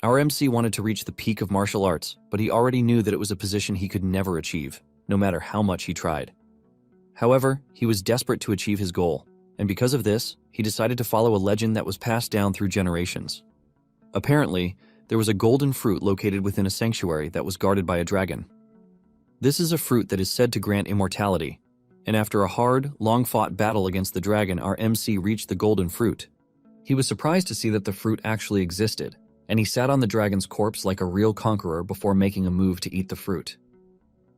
Our MC wanted to reach the peak of martial arts, but he already knew that it was a position he could never achieve, no matter how much he tried. However, he was desperate to achieve his goal, and because of this, he decided to follow a legend that was passed down through generations. Apparently, there was a golden fruit located within a sanctuary that was guarded by a dragon. This is a fruit that is said to grant immortality, and after a hard, long-fought battle against the dragon, our MC reached the golden fruit. He was surprised to see that the fruit actually existed, and he sat on the dragon's corpse like a real conqueror before making a move to eat the fruit.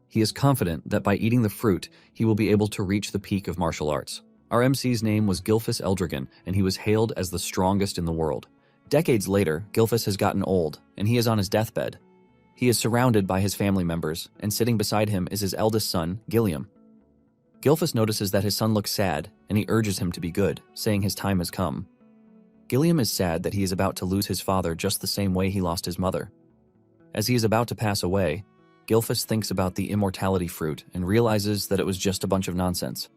He is confident that by eating the fruit, he will be able to reach the peak of martial arts. Our MC's name was Gilfus Eldrigan, and he was hailed as the strongest in the world. Decades later, Gilfus has gotten old, and he is on his deathbed. He is surrounded by his family members, and sitting beside him is his eldest son, Gilliam. Gilfus notices that his son looks sad, and he urges him to be good, saying his time has come. Gilliam is sad that he is about to lose his father just the same way he lost his mother. As he is about to pass away, Gilfus thinks about the immortality fruit and realizes that it was just a bunch of nonsense.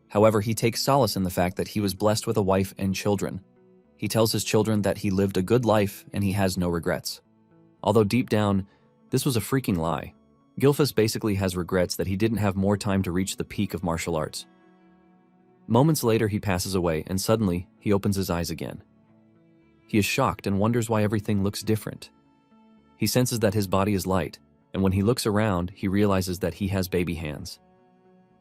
However, he takes solace in the fact that he was blessed with a wife and children. He tells his children that he lived a good life and he has no regrets. Although deep down, this was a freaking lie. Gilfus basically has regrets that he didn't have more time to reach the peak of martial arts. Moments later, he passes away, and suddenly, he opens his eyes again. He is shocked and wonders why everything looks different. He senses that his body is light, and when he looks around, he realizes that he has baby hands.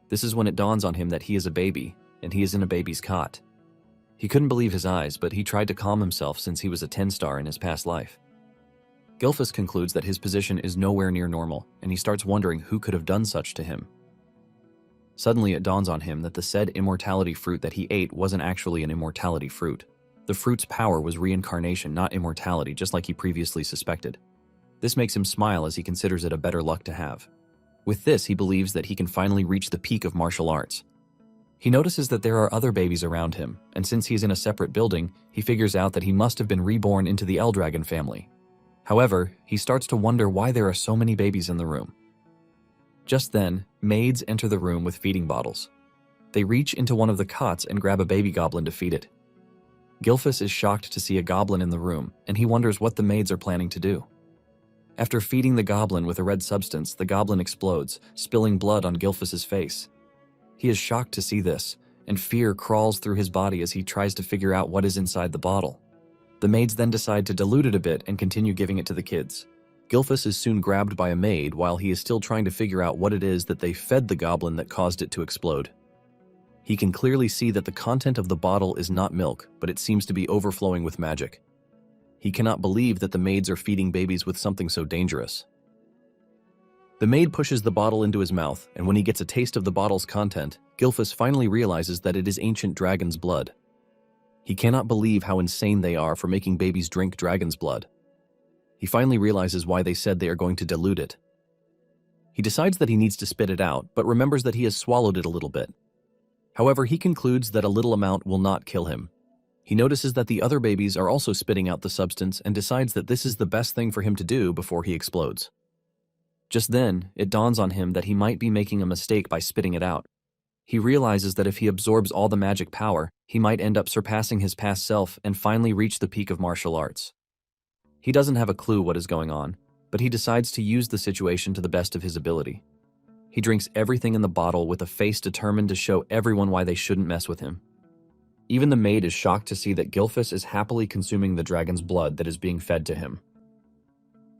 This is when it dawns on him that he is a baby, and he is in a baby's cot. He couldn't believe his eyes, but he tried to calm himself since he was a 10-star in his past life. Gilfus concludes that his position is nowhere near normal, and he starts wondering who could have done such to him. Suddenly it dawns on him that the said immortality fruit that he ate wasn't actually an immortality fruit. The fruit's power was reincarnation, not immortality, just like he previously suspected. This makes him smile as he considers it a better luck to have. With this, he believes that he can finally reach the peak of martial arts. He notices that there are other babies around him, and since he's in a separate building, he figures out that he must have been reborn into the Eldragon family. However, he starts to wonder why there are so many babies in the room. Just then, maids enter the room with feeding bottles. They reach into one of the cots and grab a baby goblin to feed it. Gilfus is shocked to see a goblin in the room, and he wonders what the maids are planning to do. After feeding the goblin with a red substance, the goblin explodes, spilling blood on Gilfus's face. He is shocked to see this, and fear crawls through his body as he tries to figure out what is inside the bottle. The maids then decide to dilute it a bit and continue giving it to the kids. Gilfus is soon grabbed by a maid while he is still trying to figure out what it is that they fed the goblin that caused it to explode. He can clearly see that the content of the bottle is not milk, but it seems to be overflowing with magic. He cannot believe that the maids are feeding babies with something so dangerous. The maid pushes the bottle into his mouth, and when he gets a taste of the bottle's content, Gilfus finally realizes that it is ancient dragon's blood. He cannot believe how insane they are for making babies drink dragon's blood. He finally realizes why they said they are going to dilute it. He decides that he needs to spit it out, but remembers that he has swallowed it a little bit. However, he concludes that a little amount will not kill him. He notices that the other babies are also spitting out the substance and decides that this is the best thing for him to do before he explodes. Just then, it dawns on him that he might be making a mistake by spitting it out. He realizes that if he absorbs all the magic power, he might end up surpassing his past self and finally reach the peak of martial arts. He doesn't have a clue what is going on, but he decides to use the situation to the best of his ability. He drinks everything in the bottle with a face determined to show everyone why they shouldn't mess with him. Even the maid is shocked to see that Gilfus is happily consuming the dragon's blood that is being fed to him.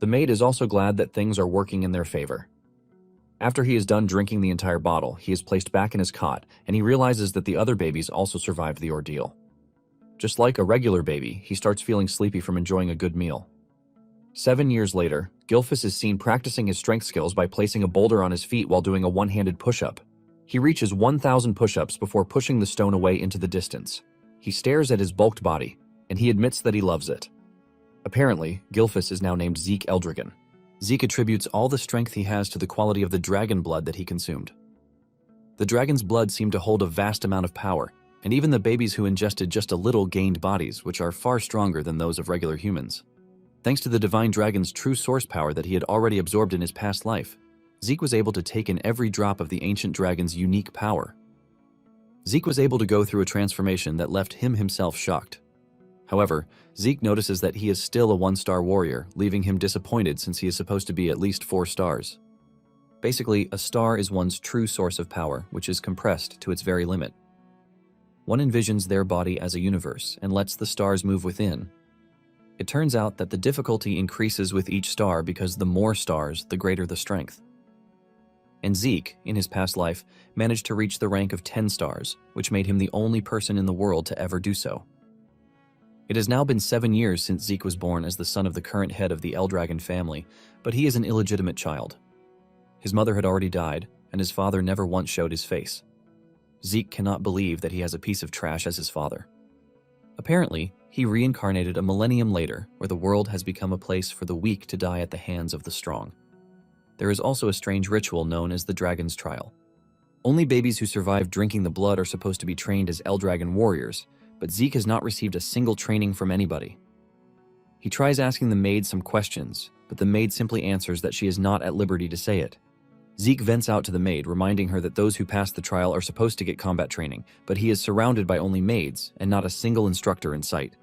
The maid is also glad that things are working in their favor. After he is done drinking the entire bottle, he is placed back in his cot, and he realizes that the other babies also survived the ordeal. Just like a regular baby, he starts feeling sleepy from enjoying a good meal. 7 years later, Gilfus is seen practicing his strength skills by placing a boulder on his feet while doing a one-handed push-up. He reaches 1,000 push-ups before pushing the stone away into the distance. He stares at his bulked body, and he admits that he loves it. Apparently, Gilfus is now named Zeke Eldrigan. Zeke attributes all the strength he has to the quality of the dragon blood that he consumed. The dragon's blood seemed to hold a vast amount of power, and even the babies who ingested just a little gained bodies, which are far stronger than those of regular humans. Thanks to the divine dragon's true source power that he had already absorbed in his past life, Zeke was able to take in every drop of the ancient dragon's unique power. Zeke was able to go through a transformation that left him himself shocked. However, Zeke notices that he is still a 1-star warrior, leaving him disappointed since he is supposed to be at least 4 stars. Basically, a star is one's true source of power, which is compressed to its very limit. One envisions their body as a universe and lets the stars move within. It turns out that the difficulty increases with each star because the more stars, the greater the strength. And Zeke, in his past life, managed to reach the rank of 10 stars, which made him the only person in the world to ever do so. It has now been 7 years since Zeke was born as the son of the current head of the Eldragon family, but he is an illegitimate child. His mother had already died, and his father never once showed his face. Zeke cannot believe that he has a piece of trash as his father. Apparently, he reincarnated a millennium later, where the world has become a place for the weak to die at the hands of the strong. There is also a strange ritual known as the Dragon's Trial. Only babies who survive drinking the blood are supposed to be trained as Eldragon warriors, but Zeke has not received a single training from anybody. He tries asking the maid some questions, but the maid simply answers that she is not at liberty to say it. Zeke vents out to the maid, reminding her that those who pass the trial are supposed to get combat training, but he is surrounded by only maids and not a single instructor in sight.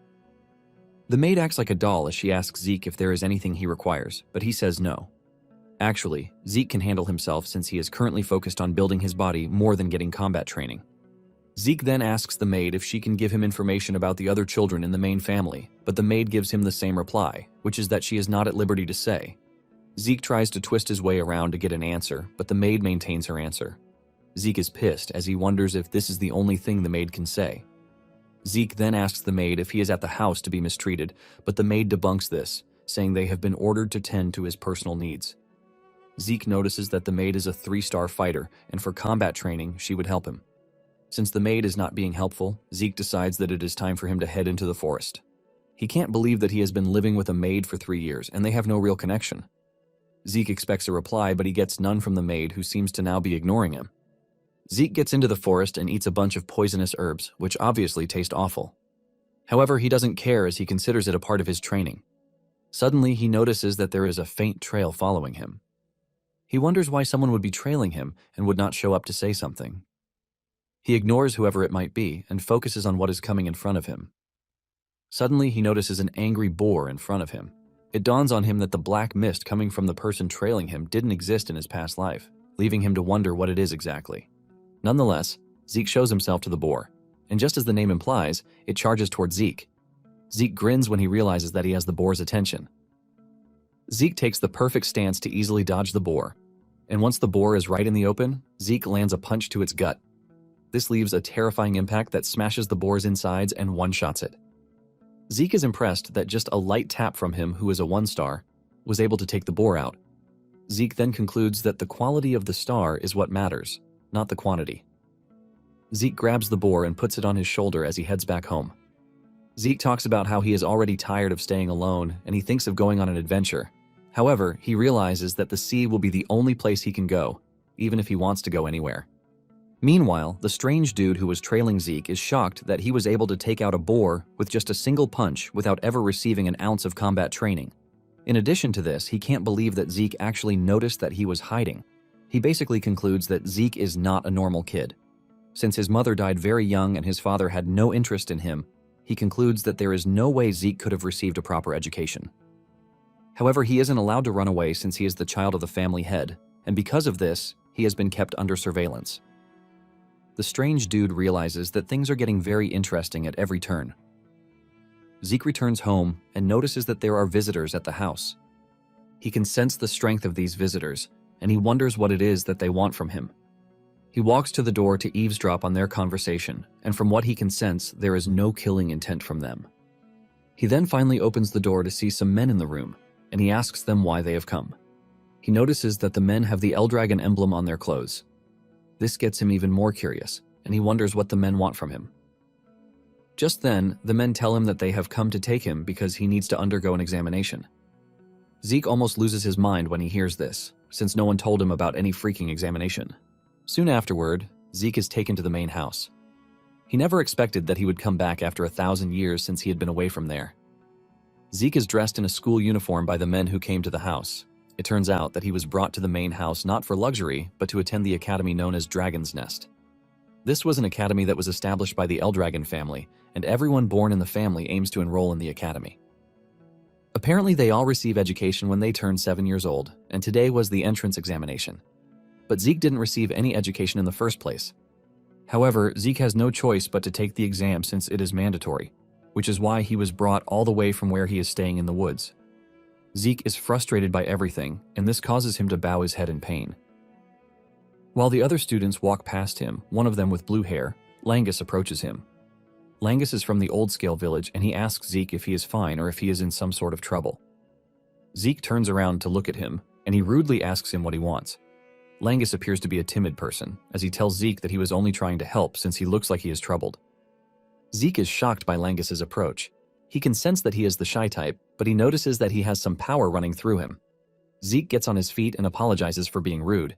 The maid acts like a doll as she asks Zeke if there is anything he requires, but he says no. Actually, Zeke can handle himself since he is currently focused on building his body more than getting combat training. Zeke then asks the maid if she can give him information about the other children in the main family, but the maid gives him the same reply, which is that she is not at liberty to say. Zeke tries to twist his way around to get an answer, but the maid maintains her answer. Zeke is pissed as he wonders if this is the only thing the maid can say. Zeke then asks the maid if he is at the house to be mistreated, but the maid debunks this, saying they have been ordered to tend to his personal needs. Zeke notices that the maid is a 3-star fighter, and for combat training, she would help him. Since the maid is not being helpful, Zeke decides that it is time for him to head into the forest. He can't believe that he has been living with a maid for 3 years, and they have no real connection. Zeke expects a reply, but he gets none from the maid, who seems to now be ignoring him. Zeke gets into the forest and eats a bunch of poisonous herbs, which obviously taste awful. However, he doesn't care as he considers it a part of his training. Suddenly, he notices that there is a faint trail following him. He wonders why someone would be trailing him and would not show up to say something. He ignores whoever it might be and focuses on what is coming in front of him. Suddenly, he notices an angry boar in front of him. It dawns on him that the black mist coming from the person trailing him didn't exist in his past life, leaving him to wonder what it is exactly. Nonetheless, Zeke shows himself to the boar, and just as the name implies, it charges towards Zeke. Zeke grins when he realizes that he has the boar's attention. Zeke takes the perfect stance to easily dodge the boar, and once the boar is right in the open, Zeke lands a punch to its gut. This leaves a terrifying impact that smashes the boar's insides and one-shots it. Zeke is impressed that just a light tap from him, who is a 1-star, was able to take the boar out. Zeke then concludes that the quality of the star is what matters, not the quantity. Zeke grabs the boar and puts it on his shoulder as he heads back home. Zeke talks about how he is already tired of staying alone and he thinks of going on an adventure. However, he realizes that the sea will be the only place he can go, even if he wants to go anywhere. Meanwhile, the strange dude who was trailing Zeke is shocked that he was able to take out a boar with just a single punch without ever receiving an ounce of combat training. In addition to this, he can't believe that Zeke actually noticed that he was hiding. He basically concludes that Zeke is not a normal kid. Since his mother died very young and his father had no interest in him, he concludes that there is no way Zeke could have received a proper education. However, he isn't allowed to run away since he is the child of the family head, and because of this, he has been kept under surveillance. The strange dude realizes that things are getting very interesting at every turn. Zeke returns home and notices that there are visitors at the house. He can sense the strength of these visitors, and he wonders what it is that they want from him. He walks to the door to eavesdrop on their conversation, and from what he can sense, there is no killing intent from them. He then finally opens the door to see some men in the room, and he asks them why they have come. He notices that the men have the Eldragon emblem on their clothes. This gets him even more curious, and he wonders what the men want from him. Just then, the men tell him that they have come to take him because he needs to undergo an examination. Zeke almost loses his mind when he hears this, since no one told him about any freaking examination. Soon afterward, Zeke is taken to the main house. He never expected that he would come back after 1,000 years since he had been away from there. Zeke is dressed in a school uniform by the men who came to the house. It turns out that he was brought to the main house not for luxury, but to attend the academy known as Dragon's Nest. This was an academy that was established by the Eldragon family, and everyone born in the family aims to enroll in the academy. Apparently, they all receive education when they turn 7 years old, and today was the entrance examination. But Zeke didn't receive any education in the first place. However, Zeke has no choice but to take the exam since it is mandatory, which is why he was brought all the way from where he is staying in the woods. Zeke is frustrated by everything, and this causes him to bow his head in pain. While the other students walk past him, one of them with blue hair, Langus approaches him. Langus is from the Old Scale village, and he asks Zeke if he is fine or if he is in some sort of trouble. Zeke turns around to look at him, and he rudely asks him what he wants. Langus appears to be a timid person, as he tells Zeke that he was only trying to help since he looks like he is troubled. Zeke is shocked by Langus's approach. He can sense that he is the shy type, but he notices that he has some power running through him. Zeke gets on his feet and apologizes for being rude.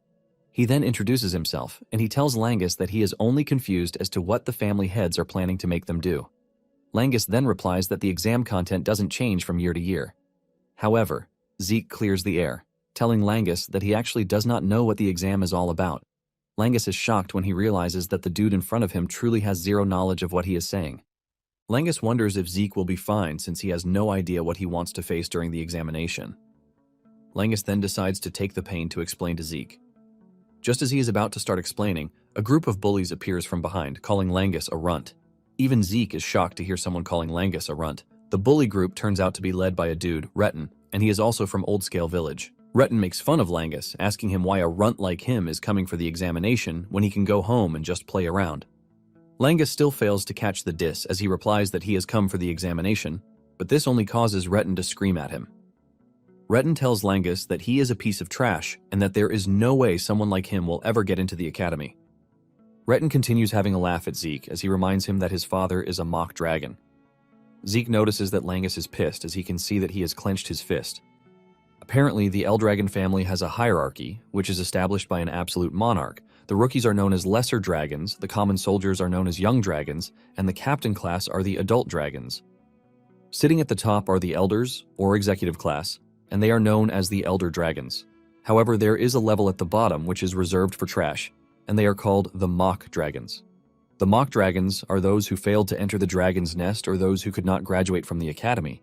He then introduces himself, and he tells Langus that he is only confused as to what the family heads are planning to make them do. Langus then replies that the exam content doesn't change from year to year. However, Zeke clears the air, telling Langus that he actually does not know what the exam is all about. Langus is shocked when he realizes that the dude in front of him truly has zero knowledge of what he is saying. Langus wonders if Zeke will be fine since he has no idea what he wants to face during the examination. Langus then decides to take the pain to explain to Zeke. Just as he is about to start explaining, a group of bullies appears from behind, calling Langus a runt. Even Zeke is shocked to hear someone calling Langus a runt. The bully group turns out to be led by a dude, Retin, and he is also from Old Scale Village. Retin makes fun of Langus, asking him why a runt like him is coming for the examination when he can go home and just play around. Langus still fails to catch the diss as he replies that he has come for the examination, but this only causes Retin to scream at him. Retin tells Langus that he is a piece of trash and that there is no way someone like him will ever get into the academy. Retin continues having a laugh at Zeke as he reminds him that his father is a mock dragon. Zeke notices that Langus is pissed as he can see that he has clenched his fist. Apparently, the Eldragon family has a hierarchy, which is established by an absolute monarch. The rookies are known as lesser dragons, the common soldiers are known as young dragons, and the captain class are the adult dragons. Sitting at the top are the elders, or executive class, and they are known as the elder dragons. However, there is a level at the bottom which is reserved for trash, and they are called the mock dragons. The mock dragons are those who failed to enter the dragon's nest or those who could not graduate from the academy.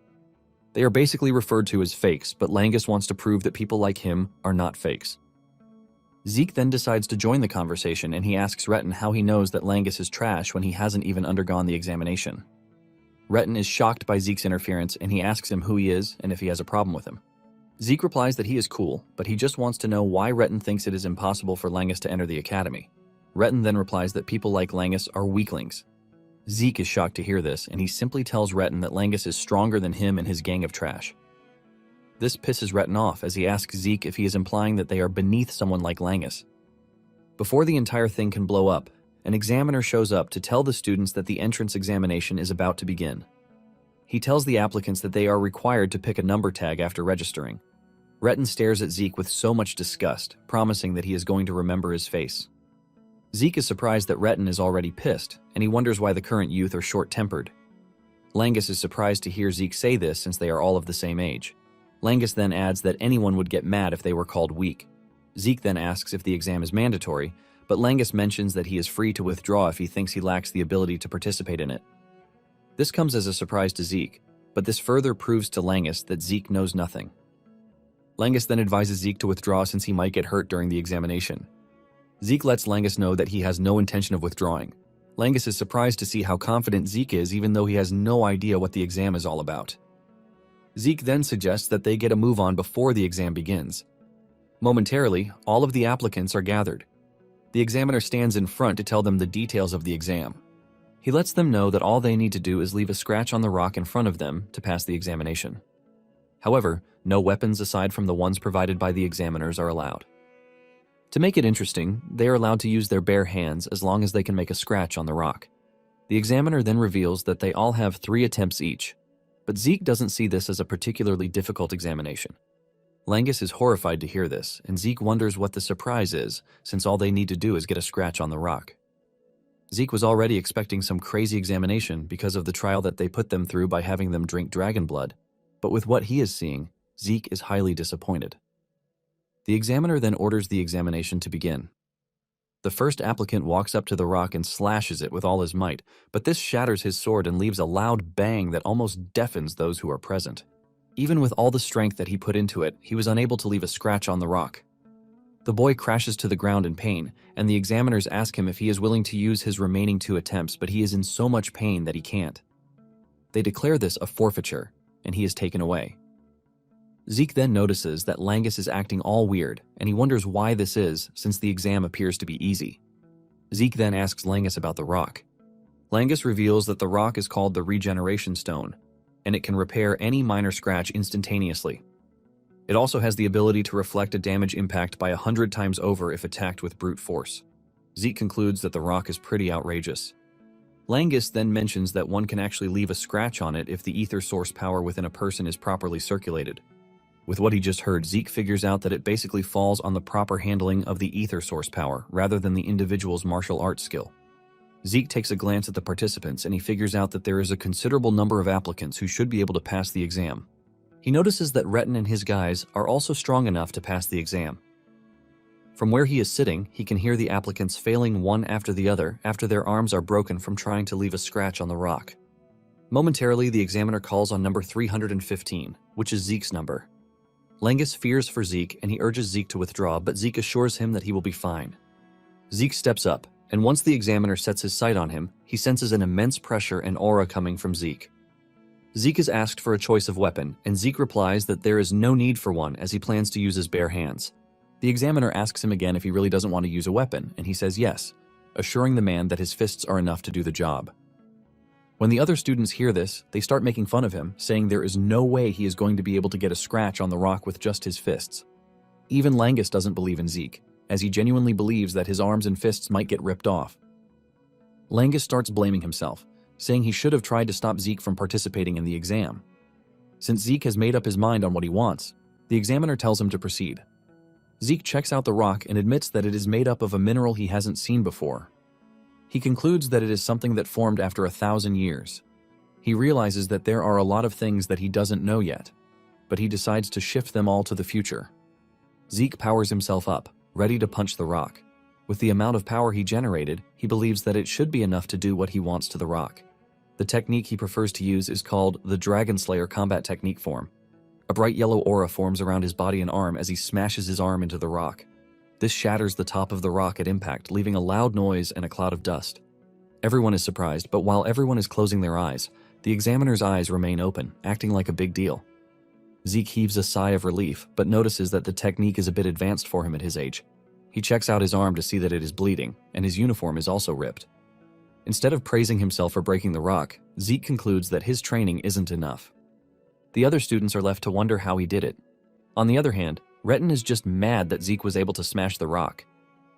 They are basically referred to as fakes, but Langus wants to prove that people like him are not fakes. Zeke then decides to join the conversation, and he asks Retin how he knows that Langus is trash when he hasn't even undergone the examination. Retin is shocked by Zeke's interference, and he asks him who he is and if he has a problem with him. Zeke replies that he is cool, but he just wants to know why Retin thinks it is impossible for Langus to enter the academy. Retin then replies that people like Langus are weaklings. Zeke is shocked to hear this, and he simply tells Retin that Langus is stronger than him and his gang of trash. This pisses Retin off as he asks Zeke if he is implying that they are beneath someone like Langus. Before the entire thing can blow up, an examiner shows up to tell the students that the entrance examination is about to begin. He tells the applicants that they are required to pick a number tag after registering. Retin stares at Zeke with so much disgust, promising that he is going to remember his face. Zeke is surprised that Retin is already pissed, and he wonders why the current youth are short-tempered. Langus is surprised to hear Zeke say this since they are all of the same age. Langus then adds that anyone would get mad if they were called weak. Zeke then asks if the exam is mandatory, but Langus mentions that he is free to withdraw if he thinks he lacks the ability to participate in it. This comes as a surprise to Zeke, but this further proves to Langus that Zeke knows nothing. Langus then advises Zeke to withdraw since he might get hurt during the examination. Zeke lets Langus know that he has no intention of withdrawing. Langus is surprised to see how confident Zeke is even though he has no idea what the exam is all about. Zeke then suggests that they get a move on before the exam begins. Momentarily, all of the applicants are gathered. The examiner stands in front to tell them the details of the exam. He lets them know that all they need to do is leave a scratch on the rock in front of them to pass the examination. However, no weapons aside from the ones provided by the examiners are allowed. To make it interesting, they are allowed to use their bare hands as long as they can make a scratch on the rock. The examiner then reveals that they all have 3 attempts each, but Zeke doesn't see this as a particularly difficult examination. Langus is horrified to hear this, and Zeke wonders what the surprise is, since all they need to do is get a scratch on the rock. Zeke was already expecting some crazy examination because of the trial that they put them through by having them drink dragon blood, but with what he is seeing, Zeke is highly disappointed. The examiner then orders the examination to begin. The first applicant walks up to the rock and slashes it with all his might, but this shatters his sword and leaves a loud bang that almost deafens those who are present. Even with all the strength that he put into it, he was unable to leave a scratch on the rock. The boy crashes to the ground in pain, and the examiners ask him if he is willing to use his remaining 2 attempts, but he is in so much pain that he can't. They declare this a forfeiture, and he is taken away. Zeke then notices that Langus is acting all weird, and he wonders why this is, since the exam appears to be easy. Zeke then asks Langus about the rock. Langus reveals that the rock is called the Regeneration Stone, and it can repair any minor scratch instantaneously. It also has the ability to reflect a damage impact by 100 times over if attacked with brute force. Zeke concludes that the rock is pretty outrageous. Langus then mentions that one can actually leave a scratch on it if the ether source power within a person is properly circulated. With what he just heard, Zeke figures out that it basically falls on the proper handling of the ether source power rather than the individual's martial arts skill. Zeke takes a glance at the participants and he figures out that there is a considerable number of applicants who should be able to pass the exam. He notices that Retin and his guys are also strong enough to pass the exam. From where he is sitting, he can hear the applicants failing one after the other after their arms are broken from trying to leave a scratch on the rock. Momentarily, the examiner calls on number 315, which is Zeke's number. Langus fears for Zeke and he urges Zeke to withdraw, but Zeke assures him that he will be fine. Zeke steps up, and once the examiner sets his sight on him, he senses an immense pressure and aura coming from Zeke. Zeke is asked for a choice of weapon, and Zeke replies that there is no need for one as he plans to use his bare hands. The examiner asks him again if he really doesn't want to use a weapon, and he says yes, assuring the man that his fists are enough to do the job. When the other students hear this, they start making fun of him, saying there is no way he is going to be able to get a scratch on the rock with just his fists. Even Langus doesn't believe in Zeke, as he genuinely believes that his arms and fists might get ripped off. Langus starts blaming himself, saying he should have tried to stop Zeke from participating in the exam. Since Zeke has made up his mind on what he wants, the examiner tells him to proceed. Zeke checks out the rock and admits that it is made up of a mineral he hasn't seen before. He concludes that it is something that formed after 1,000 years. He realizes that there are a lot of things that he doesn't know yet, but he decides to shift them all to the future. Zeke powers himself up, ready to punch the rock. With the amount of power he generated, he believes that it should be enough to do what he wants to the rock. The technique he prefers to use is called the Dragon Slayer combat technique form. A bright yellow aura forms around his body and arm as he smashes his arm into the rock. This shatters the top of the rock at impact, leaving a loud noise and a cloud of dust. Everyone is surprised, but while everyone is closing their eyes, the examiner's eyes remain open, acting like a big deal. Zeke heaves a sigh of relief, but notices that the technique is a bit advanced for him at his age. He checks out his arm to see that it is bleeding, and his uniform is also ripped. Instead of praising himself for breaking the rock, Zeke concludes that his training isn't enough. The other students are left to wonder how he did it. On the other hand, Retin is just mad that Zeke was able to smash the rock.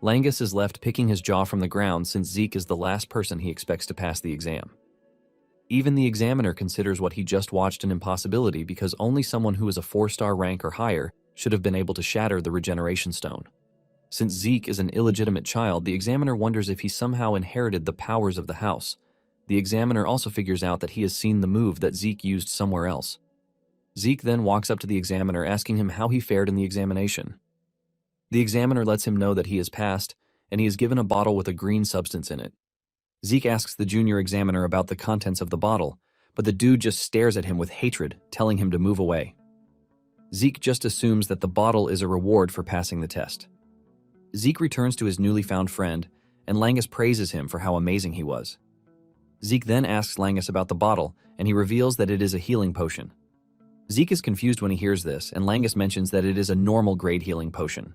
Langus is left picking his jaw from the ground since Zeke is the last person he expects to pass the exam. Even the examiner considers what he just watched an impossibility because only someone who is a 4-star rank or higher should have been able to shatter the Regeneration Stone. Since Zeke is an illegitimate child, the examiner wonders if he somehow inherited the powers of the house. The examiner also figures out that he has seen the move that Zeke used somewhere else. Zeke then walks up to the examiner asking him how he fared in the examination. The examiner lets him know that he has passed, and he is given a bottle with a green substance in it. Zeke asks the junior examiner about the contents of the bottle, but the dude just stares at him with hatred, telling him to move away. Zeke just assumes that the bottle is a reward for passing the test. Zeke returns to his newly found friend, and Langus praises him for how amazing he was. Zeke then asks Langus about the bottle, and he reveals that it is a healing potion. Zeke is confused when he hears this, and Langus mentions that it is a normal grade healing potion.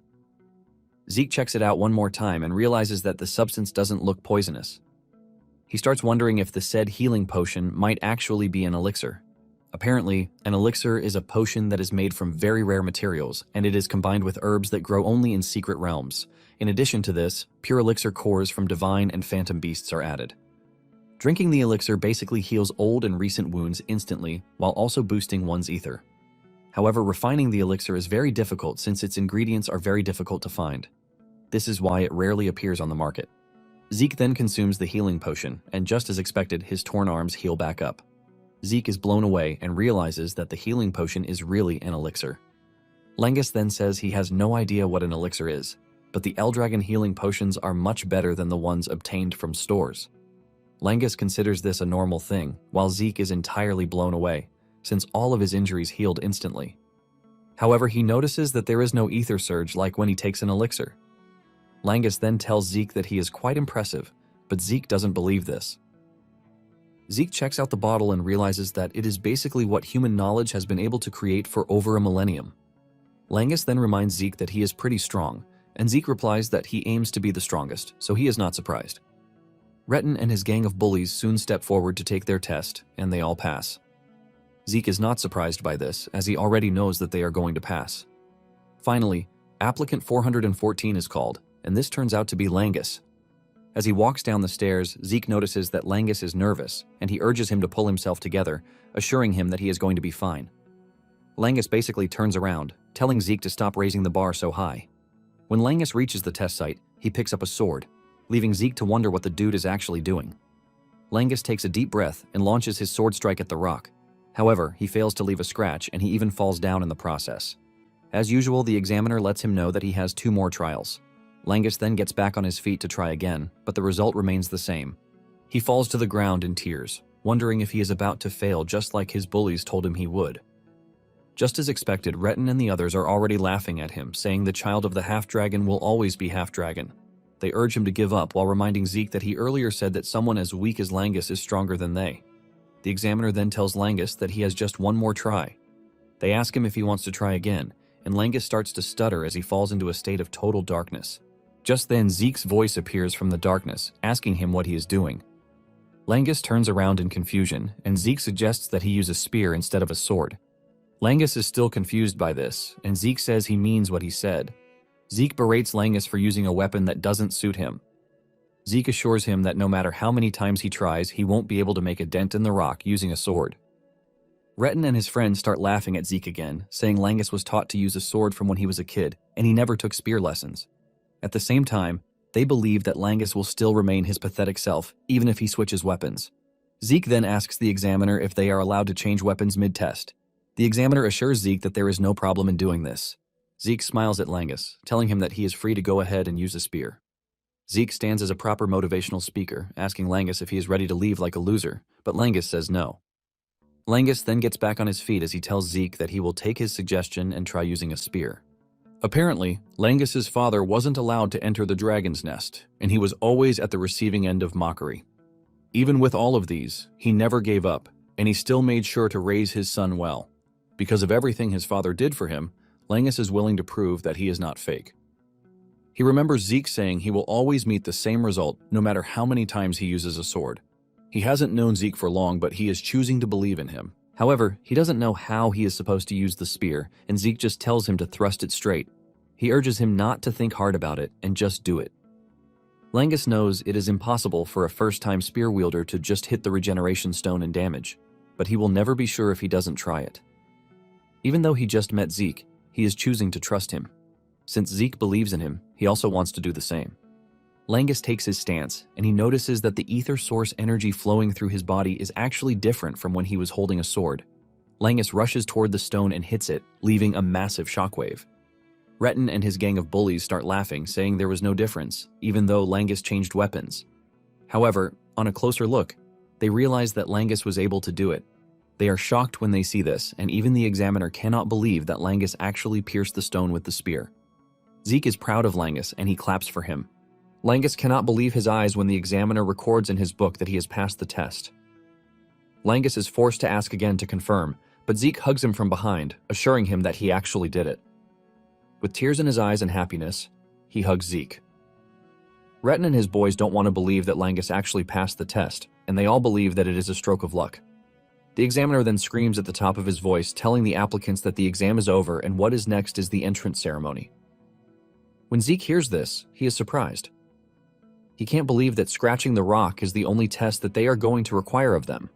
Zeke checks it out one more time and realizes that the substance doesn't look poisonous. He starts wondering if the said healing potion might actually be an elixir. Apparently, an elixir is a potion that is made from very rare materials, and it is combined with herbs that grow only in secret realms. In addition to this, pure elixir cores from divine and phantom beasts are added. Drinking the elixir basically heals old and recent wounds instantly, while also boosting one's ether. However, refining the elixir is very difficult since its ingredients are very difficult to find. This is why it rarely appears on the market. Zeke then consumes the healing potion, and just as expected, his torn arms heal back up. Zeke is blown away and realizes that the healing potion is really an elixir. Langus then says he has no idea what an elixir is. but the Eldragon healing potions are much better than the ones obtained from stores. Langus considers this a normal thing, while Zeke is entirely blown away, since all of his injuries healed instantly. However, he notices that there is no ether surge like when he takes an elixir. Langus then tells Zeke that he is quite impressive, but Zeke doesn't believe this. Zeke checks out the bottle and realizes that it is basically what human knowledge has been able to create for over a millennium. Langus then reminds Zeke that he is pretty strong, and Zeke replies that he aims to be the strongest, so he is not surprised. Retin and his gang of bullies soon step forward to take their test, and they all pass. Zeke is not surprised by this, as he already knows that they are going to pass. Finally, applicant 414 is called, and this turns out to be Langus. As he walks down the stairs, Zeke notices that Langus is nervous, and he urges him to pull himself together, assuring him that he is going to be fine. Langus basically turns around, telling Zeke to stop raising the bar so high. When Langus reaches the test site, he picks up a sword, leaving Zeke to wonder what the dude is actually doing. Langus takes a deep breath and launches his sword strike at the rock. However, he fails to leave a scratch and he even falls down in the process. As usual, the examiner lets him know that he has 2 more trials. Langus then gets back on his feet to try again, but the result remains the same. He falls to the ground in tears, wondering if he is about to fail just like his bullies told him he would. Just as expected, Retin and the others are already laughing at him, saying the child of the half-dragon will always be half-dragon. They urge him to give up while reminding Zeke that he earlier said that someone as weak as Langus is stronger than they. The examiner then tells Langus that he has just 1 more try. They ask him if he wants to try again, and Langus starts to stutter as he falls into a state of total darkness. Just then, Zeke's voice appears from the darkness, asking him what he is doing. Langus turns around in confusion, and Zeke suggests that he use a spear instead of a sword. Langus is still confused by this, and Zeke says he means what he said. Zeke berates Langus for using a weapon that doesn't suit him. Zeke assures him that no matter how many times he tries, he won't be able to make a dent in the rock using a sword. Retin and his friends start laughing at Zeke again, saying Langus was taught to use a sword from when he was a kid, and he never took spear lessons. At the same time, they believe that Langus will still remain his pathetic self, even if he switches weapons. Zeke then asks the examiner if they are allowed to change weapons mid-test. The examiner assures Zeke that there is no problem in doing this. Zeke smiles at Langus, telling him that he is free to go ahead and use a spear. Zeke stands as a proper motivational speaker, asking Langus if he is ready to leave like a loser, but Langus says no. Langus then gets back on his feet as he tells Zeke that he will take his suggestion and try using a spear. Apparently, Langus's father wasn't allowed to enter the dragon's nest, and he was always at the receiving end of mockery. Even with all of these, he never gave up, and he still made sure to raise his son well. Because of everything his father did for him, Langus is willing to prove that he is not fake. He remembers Zeke saying he will always meet the same result no matter how many times he uses a sword. He hasn't known Zeke for long, but he is choosing to believe in him. However, he doesn't know how he is supposed to use the spear, and Zeke just tells him to thrust it straight. He urges him not to think hard about it and just do it. Langus knows it is impossible for a first-time spear wielder to just hit the regeneration stone and damage, but he will never be sure if he doesn't try it. Even though he just met Zeke, he is choosing to trust him. Since Zeke believes in him, he also wants to do the same. Langus takes his stance, and he notices that the ether source energy flowing through his body is actually different from when he was holding a sword. Langus rushes toward the stone and hits it, leaving a massive shockwave. Retin and his gang of bullies start laughing, saying there was no difference, even though Langus changed weapons. However, on a closer look, they realize that Langus was able to do it. They are shocked when they see this, and even the examiner cannot believe that Langus actually pierced the stone with the spear. Zeke is proud of Langus, and he claps for him. Langus cannot believe his eyes when the examiner records in his book that he has passed the test. Langus is forced to ask again to confirm, but Zeke hugs him from behind, assuring him that he actually did it. With tears in his eyes and happiness, he hugs Zeke. Retin and his boys don't want to believe that Langus actually passed the test, and they all believe that it is a stroke of luck. The examiner then screams at the top of his voice, telling the applicants that the exam is over and what is next is the entrance ceremony. When Zeke hears this, he is surprised. He can't believe that scratching the rock is the only test that they are going to require of them.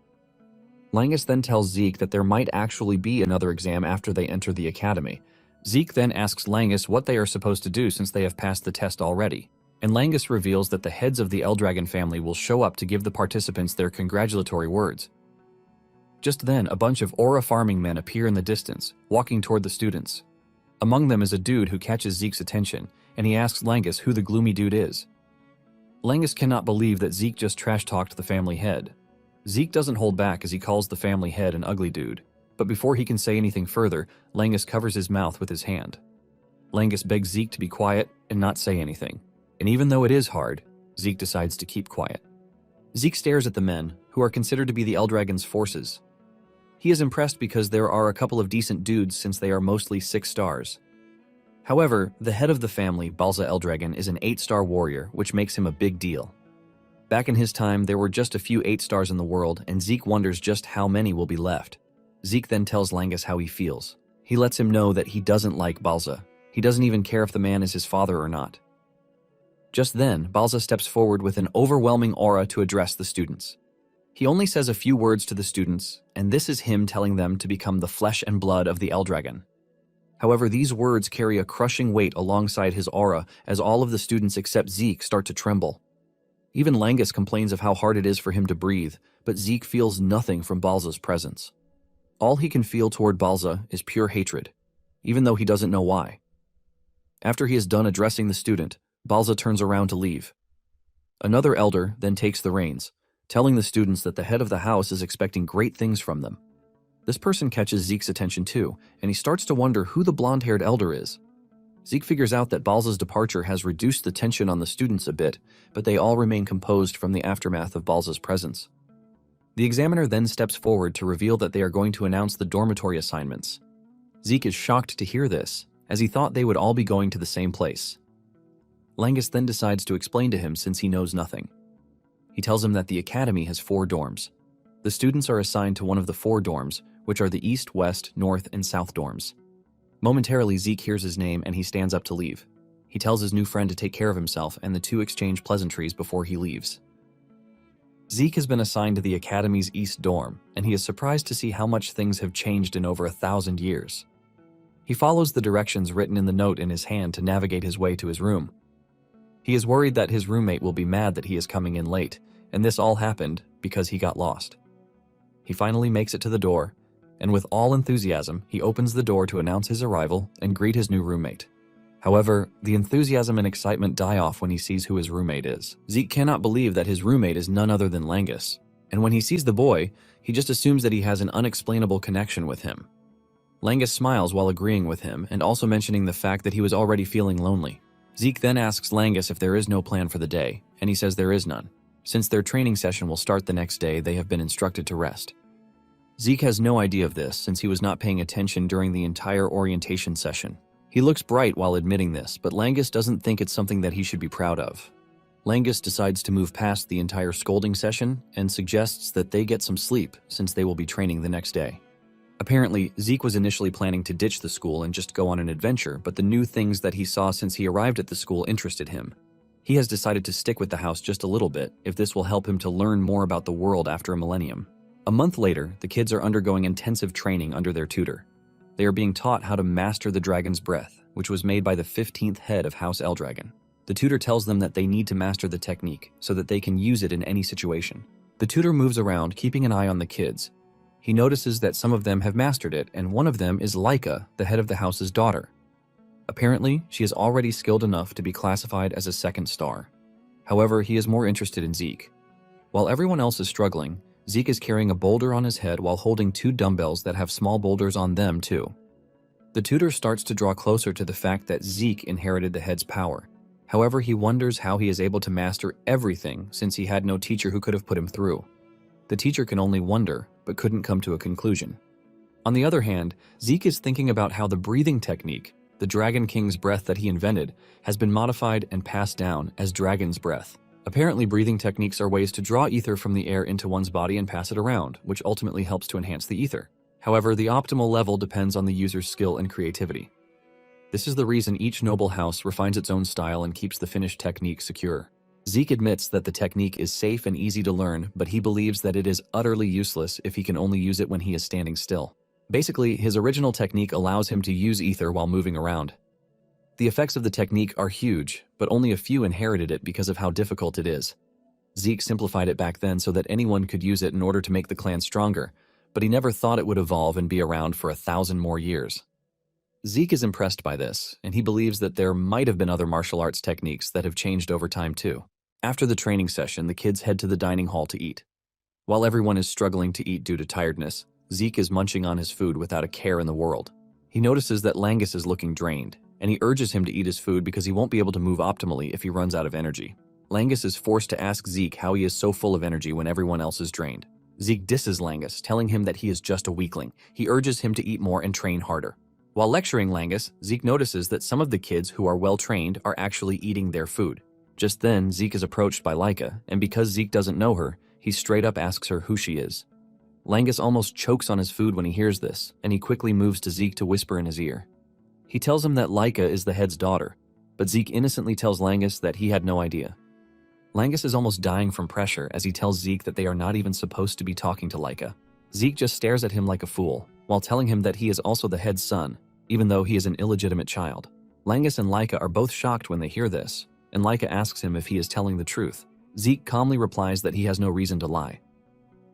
Langus then tells Zeke that there might actually be another exam after they enter the academy. Zeke then asks Langus what they are supposed to do since they have passed the test already, and Langus reveals that the heads of the Eldragon family will show up to give the participants their congratulatory words. Just then, a bunch of aura farming men appear in the distance, walking toward the students. Among them is a dude who catches Zeke's attention, and he asks Langus who the gloomy dude is. Langus cannot believe that Zeke just trash-talked the family head. Zeke doesn't hold back as he calls the family head an ugly dude, but before he can say anything further, Langus covers his mouth with his hand. Langus begs Zeke to be quiet and not say anything, and even though it is hard, Zeke decides to keep quiet. Zeke stares at the men, who are considered to be the Eldragon's forces. He is impressed because there are a couple of decent dudes since they are mostly 6 stars. However, the head of the family, Balza Eldragon, is an 8-star warrior, which makes him a big deal. Back in his time, there were just a few 8 stars in the world, and Zeke wonders just how many will be left. Zeke then tells Langus how he feels. He lets him know that he doesn't like Balza. He doesn't even care if the man is his father or not. Just then, Balza steps forward with an overwhelming aura to address the students. He only says a few words to the students, and this is him telling them to become the flesh and blood of the Eldragon. However, these words carry a crushing weight alongside his aura as all of the students except Zeke start to tremble. Even Langus complains of how hard it is for him to breathe, but Zeke feels nothing from Balza's presence. All he can feel toward Balza is pure hatred, even though he doesn't know why. After he is done addressing the student, Balza turns around to leave. Another elder then takes the reins, telling the students that the head of the house is expecting great things from them. This person catches Zeke's attention too, and he starts to wonder who the blonde-haired elder is. Zeke figures out that Balza's departure has reduced the tension on the students a bit, but they all remain composed from the aftermath of Balza's presence. The examiner then steps forward to reveal that they are going to announce the dormitory assignments. Zeke is shocked to hear this, as he thought they would all be going to the same place. Langus then decides to explain to him since he knows nothing. He tells him that the academy has 4 dorms. The students are assigned to one of the 4 dorms, which are the East, West, North, and South dorms. Momentarily, Zeke hears his name and he stands up to leave. He tells his new friend to take care of himself, and the two exchange pleasantries before he leaves. Zeke has been assigned to the Academy's East dorm, and he is surprised to see how much things have changed in over 1,000 years. He follows the directions written in the note in his hand to navigate his way to his room. He is worried that his roommate will be mad that he is coming in late, and this all happened because he got lost. He finally makes it to the door, and with all enthusiasm, he opens the door to announce his arrival and greet his new roommate. However, the enthusiasm and excitement die off when he sees who his roommate is. Zeke cannot believe that his roommate is none other than Langus, and when he sees the boy, he just assumes that he has an unexplainable connection with him. Langus smiles while agreeing with him and also mentioning the fact that he was already feeling lonely. Zeke then asks Langus if there is no plan for the day, and he says there is none. Since their training session will start the next day, they have been instructed to rest. Zeke has no idea of this since he was not paying attention during the entire orientation session. He looks bright while admitting this, but Langus doesn't think it's something that he should be proud of. Langus decides to move past the entire scolding session and suggests that they get some sleep since they will be training the next day. Apparently, Zeke was initially planning to ditch the school and just go on an adventure, but the new things that he saw since he arrived at the school interested him. He has decided to stick with the house just a little bit if this will help him to learn more about the world after a millennium. A month later, the kids are undergoing intensive training under their tutor. They are being taught how to master the dragon's breath, which was made by the 15th head of House Eldragon. The tutor tells them that they need to master the technique so that they can use it in any situation. The tutor moves around, keeping an eye on the kids. He notices that some of them have mastered it, and one of them is Laika, the head of the house's daughter. Apparently, she is already skilled enough to be classified as a 2nd star. However, he is more interested in Zeke. While everyone else is struggling, Zeke is carrying a boulder on his head while holding 2 dumbbells that have small boulders on them too. The tutor starts to draw closer to the fact that Zeke inherited the head's power. However, he wonders how he is able to master everything since he had no teacher who could have put him through. The teacher can only wonder, but couldn't come to a conclusion. On the other hand, Zeke is thinking about how the breathing technique, the Dragon King's breath that he invented, has been modified and passed down as Dragon's breath. Apparently, breathing techniques are ways to draw ether from the air into one's body and pass it around, which ultimately helps to enhance the ether. However, the optimal level depends on the user's skill and creativity. This is the reason each noble house refines its own style and keeps the finished technique secure. Zeke admits that the technique is safe and easy to learn, but he believes that it is utterly useless if he can only use it when he is standing still. Basically, his original technique allows him to use ether while moving around. The effects of the technique are huge, but only a few inherited it because of how difficult it is. Zeke simplified it back then so that anyone could use it in order to make the clan stronger, but he never thought it would evolve and be around for 1,000 more years. Zeke is impressed by this, and he believes that there might have been other martial arts techniques that have changed over time too. After the training session, the kids head to the dining hall to eat. While everyone is struggling to eat due to tiredness, Zeke is munching on his food without a care in the world. He notices that Langus is looking drained, and he urges him to eat his food because he won't be able to move optimally if he runs out of energy. Langus is forced to ask Zeke how he is so full of energy when everyone else is drained. Zeke disses Langus, telling him that he is just a weakling. He urges him to eat more and train harder. While lecturing Langus, Zeke notices that some of the kids who are well-trained are actually eating their food. Just then, Zeke is approached by Laika, and because Zeke doesn't know her, he straight up asks her who she is. Langus almost chokes on his food when he hears this, and he quickly moves to Zeke to whisper in his ear. He tells him that Laika is the head's daughter, but Zeke innocently tells Langus that he had no idea. Langus is almost dying from pressure as he tells Zeke that they are not even supposed to be talking to Laika. Zeke just stares at him like a fool, while telling him that he is also the head's son, even though he is an illegitimate child. Langus and Laika are both shocked when they hear this, and Laika asks him if he is telling the truth. Zeke calmly replies that he has no reason to lie.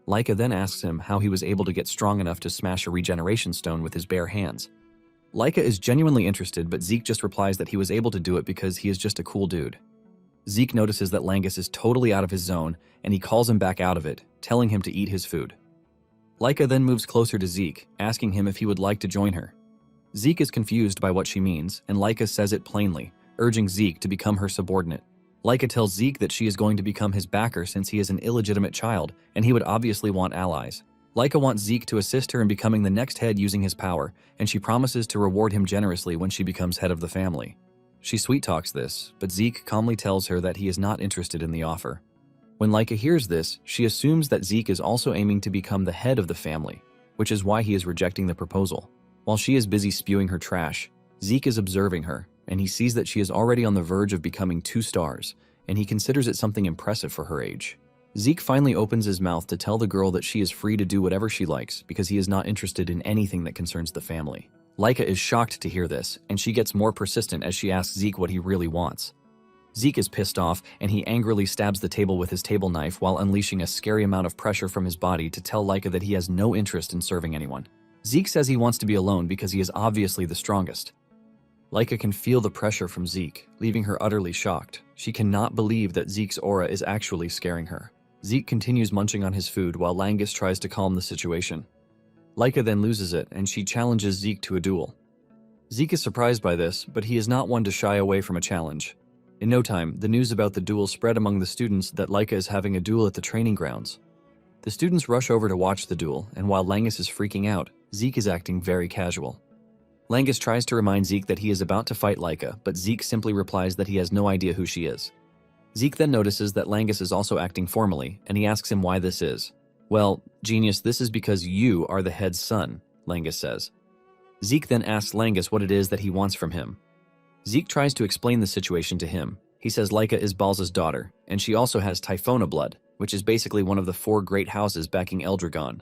Laika then asks him how he was able to get strong enough to smash a regeneration stone with his bare hands. Laika is genuinely interested, but Zeke just replies that he was able to do it because he is just a cool dude. Zeke notices that Langus is totally out of his zone, and he calls him back out of it, telling him to eat his food. Laika then moves closer to Zeke, asking him if he would like to join her. Zeke is confused by what she means, and Laika says it plainly, urging Zeke to become her subordinate. Laika tells Zeke that she is going to become his backer since he is an illegitimate child, and he would obviously want allies. Laika wants Zeke to assist her in becoming the next head using his power, and she promises to reward him generously when she becomes head of the family. She sweet-talks this, but Zeke calmly tells her that he is not interested in the offer. When Laika hears this, she assumes that Zeke is also aiming to become the head of the family, which is why he is rejecting the proposal. While she is busy spewing her trash, Zeke is observing her, and he sees that she is already on the verge of becoming 2 stars, and he considers it something impressive for her age. Zeke finally opens his mouth to tell the girl that she is free to do whatever she likes because he is not interested in anything that concerns the family. Laika is shocked to hear this, and she gets more persistent as she asks Zeke what he really wants. Zeke is pissed off, and he angrily stabs the table with his table knife while unleashing a scary amount of pressure from his body to tell Laika that he has no interest in serving anyone. Zeke says he wants to be alone because he is obviously the strongest. Laika can feel the pressure from Zeke, leaving her utterly shocked. She cannot believe that Zeke's aura is actually scaring her. Zeke continues munching on his food while Langus tries to calm the situation. Laika then loses it, and she challenges Zeke to a duel. Zeke is surprised by this, but he is not one to shy away from a challenge. In no time, the news about the duel spread among the students that Laika is having a duel at the training grounds. The students rush over to watch the duel, and while Langus is freaking out, Zeke is acting very casual. Langus tries to remind Zeke that he is about to fight Laika, but Zeke simply replies that he has no idea who she is. Zeke then notices that Langus is also acting formally, and he asks him why this is. "Well, genius, this is because you are the head's son," Langus says. Zeke then asks Langus what it is that he wants from him. Zeke tries to explain the situation to him. He says Laika is Balza's daughter, and she also has Typhona blood, which is basically one of the 4 great houses backing Eldragon.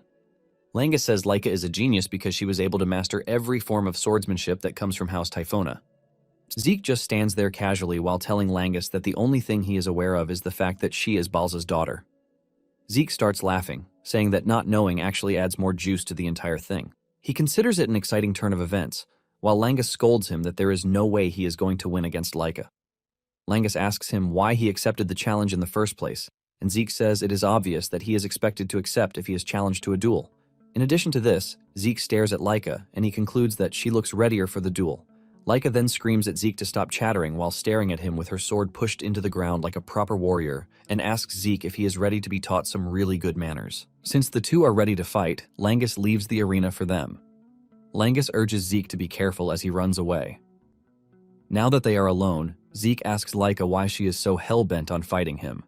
Langus says Laika is a genius because she was able to master every form of swordsmanship that comes from House Typhona. Zeke just stands there casually while telling Langus that the only thing he is aware of is the fact that she is Balza's daughter. Zeke starts laughing, saying that not knowing actually adds more juice to the entire thing. He considers it an exciting turn of events, while Langus scolds him that there is no way he is going to win against Laika. Langus asks him why he accepted the challenge in the first place, and Zeke says it is obvious that he is expected to accept if he is challenged to a duel. In addition to this, Zeke stares at Laika, and he concludes that she looks readier for the duel. Laika then screams at Zeke to stop chattering while staring at him with her sword pushed into the ground like a proper warrior, and asks Zeke if he is ready to be taught some really good manners. Since the two are ready to fight, Langus leaves the arena for them. Langus urges Zeke to be careful as he runs away. Now that they are alone, Zeke asks Laika why she is so hell-bent on fighting him.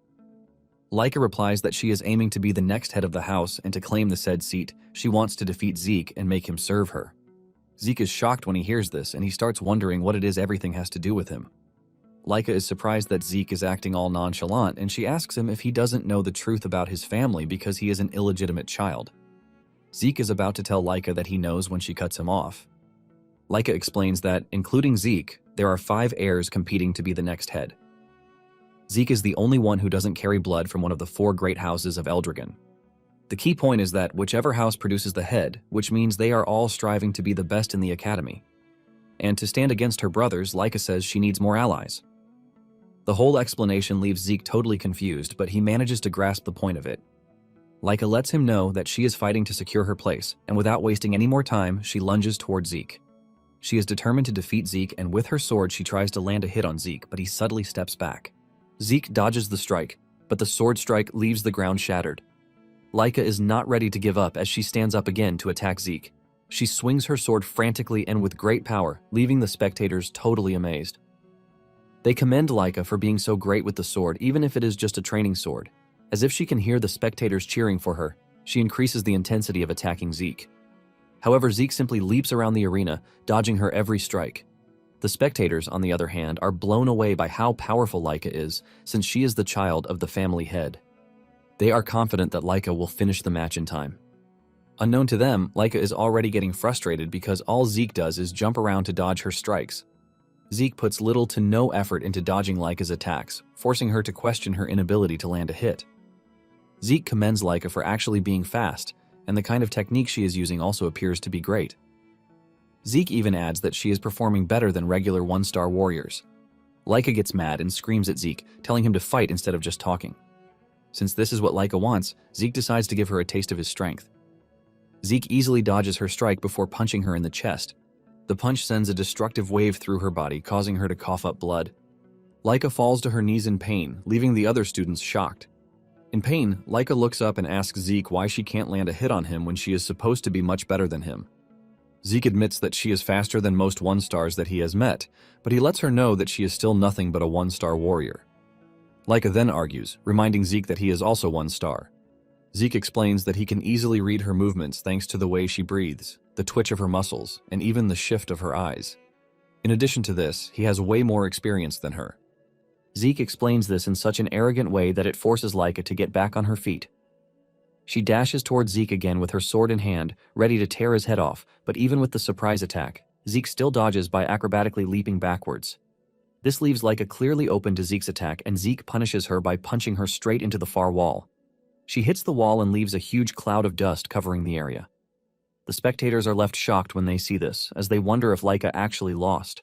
Laika replies that she is aiming to be the next head of the house, and to claim the said seat, she wants to defeat Zeke and make him serve her. Zeke is shocked when he hears this, and he starts wondering what it is everything has to do with him. Laika is surprised that Zeke is acting all nonchalant, and she asks him if he doesn't know the truth about his family because he is an illegitimate child. Zeke is about to tell Laika that he knows when she cuts him off. Laika explains that, including Zeke, there are 5 heirs competing to be the next head. Zeke is the only one who doesn't carry blood from one of the 4 great houses of Eldragon. The key point is that whichever house produces the head, which means they are all striving to be the best in the academy. and to stand against her brothers, Laika says she needs more allies. The whole explanation leaves Zeke totally confused, but he manages to grasp the point of it. Laika lets him know that she is fighting to secure her place, and without wasting any more time, she lunges toward Zeke. She is determined to defeat Zeke, and with her sword she tries to land a hit on Zeke, but he subtly steps back. Zeke dodges the strike, but the sword strike leaves the ground shattered. Laika is not ready to give up as she stands up again to attack Zeke. She swings her sword frantically and with great power, leaving the spectators totally amazed. They commend Laika for being so great with the sword, even if it is just a training sword. As if she can hear the spectators cheering for her, she increases the intensity of attacking Zeke. However, Zeke simply leaps around the arena, dodging her every strike. The spectators, on the other hand, are blown away by how powerful Laika is, since she is the child of the family head. They are confident that Laika will finish the match in time. Unknown to them, Laika is already getting frustrated because all Zeke does is jump around to dodge her strikes. Zeke puts little to no effort into dodging Laika's attacks, forcing her to question her inability to land a hit. Zeke commends Laika for actually being fast, and the kind of technique she is using also appears to be great. Zeke even adds that she is performing better than regular one-star warriors. Laika gets mad and screams at Zeke, telling him to fight instead of just talking. Since this is what Laika wants, Zeke decides to give her a taste of his strength. Zeke easily dodges her strike before punching her in the chest. The punch sends a destructive wave through her body, causing her to cough up blood. Laika falls to her knees in pain, leaving the other students shocked. In pain, Laika looks up and asks Zeke why she can't land a hit on him when she is supposed to be much better than him. Zeke admits that she is faster than most one-stars that he has met, but he lets her know that she is still nothing but a one-star warrior. Laika then argues, reminding Zeke that he is also one star. Zeke explains that he can easily read her movements thanks to the way she breathes, the twitch of her muscles, and even the shift of her eyes. In addition to this, he has way more experience than her. Zeke explains this in such an arrogant way that it forces Laika to get back on her feet. She dashes towards Zeke again with her sword in hand, ready to tear his head off, but even with the surprise attack, Zeke still dodges by acrobatically leaping backwards. This leaves Laika clearly open to Zeke's attack, and Zeke punishes her by punching her straight into the far wall. She hits the wall and leaves a huge cloud of dust covering the area. The spectators are left shocked when they see this, as they wonder if Laika actually lost.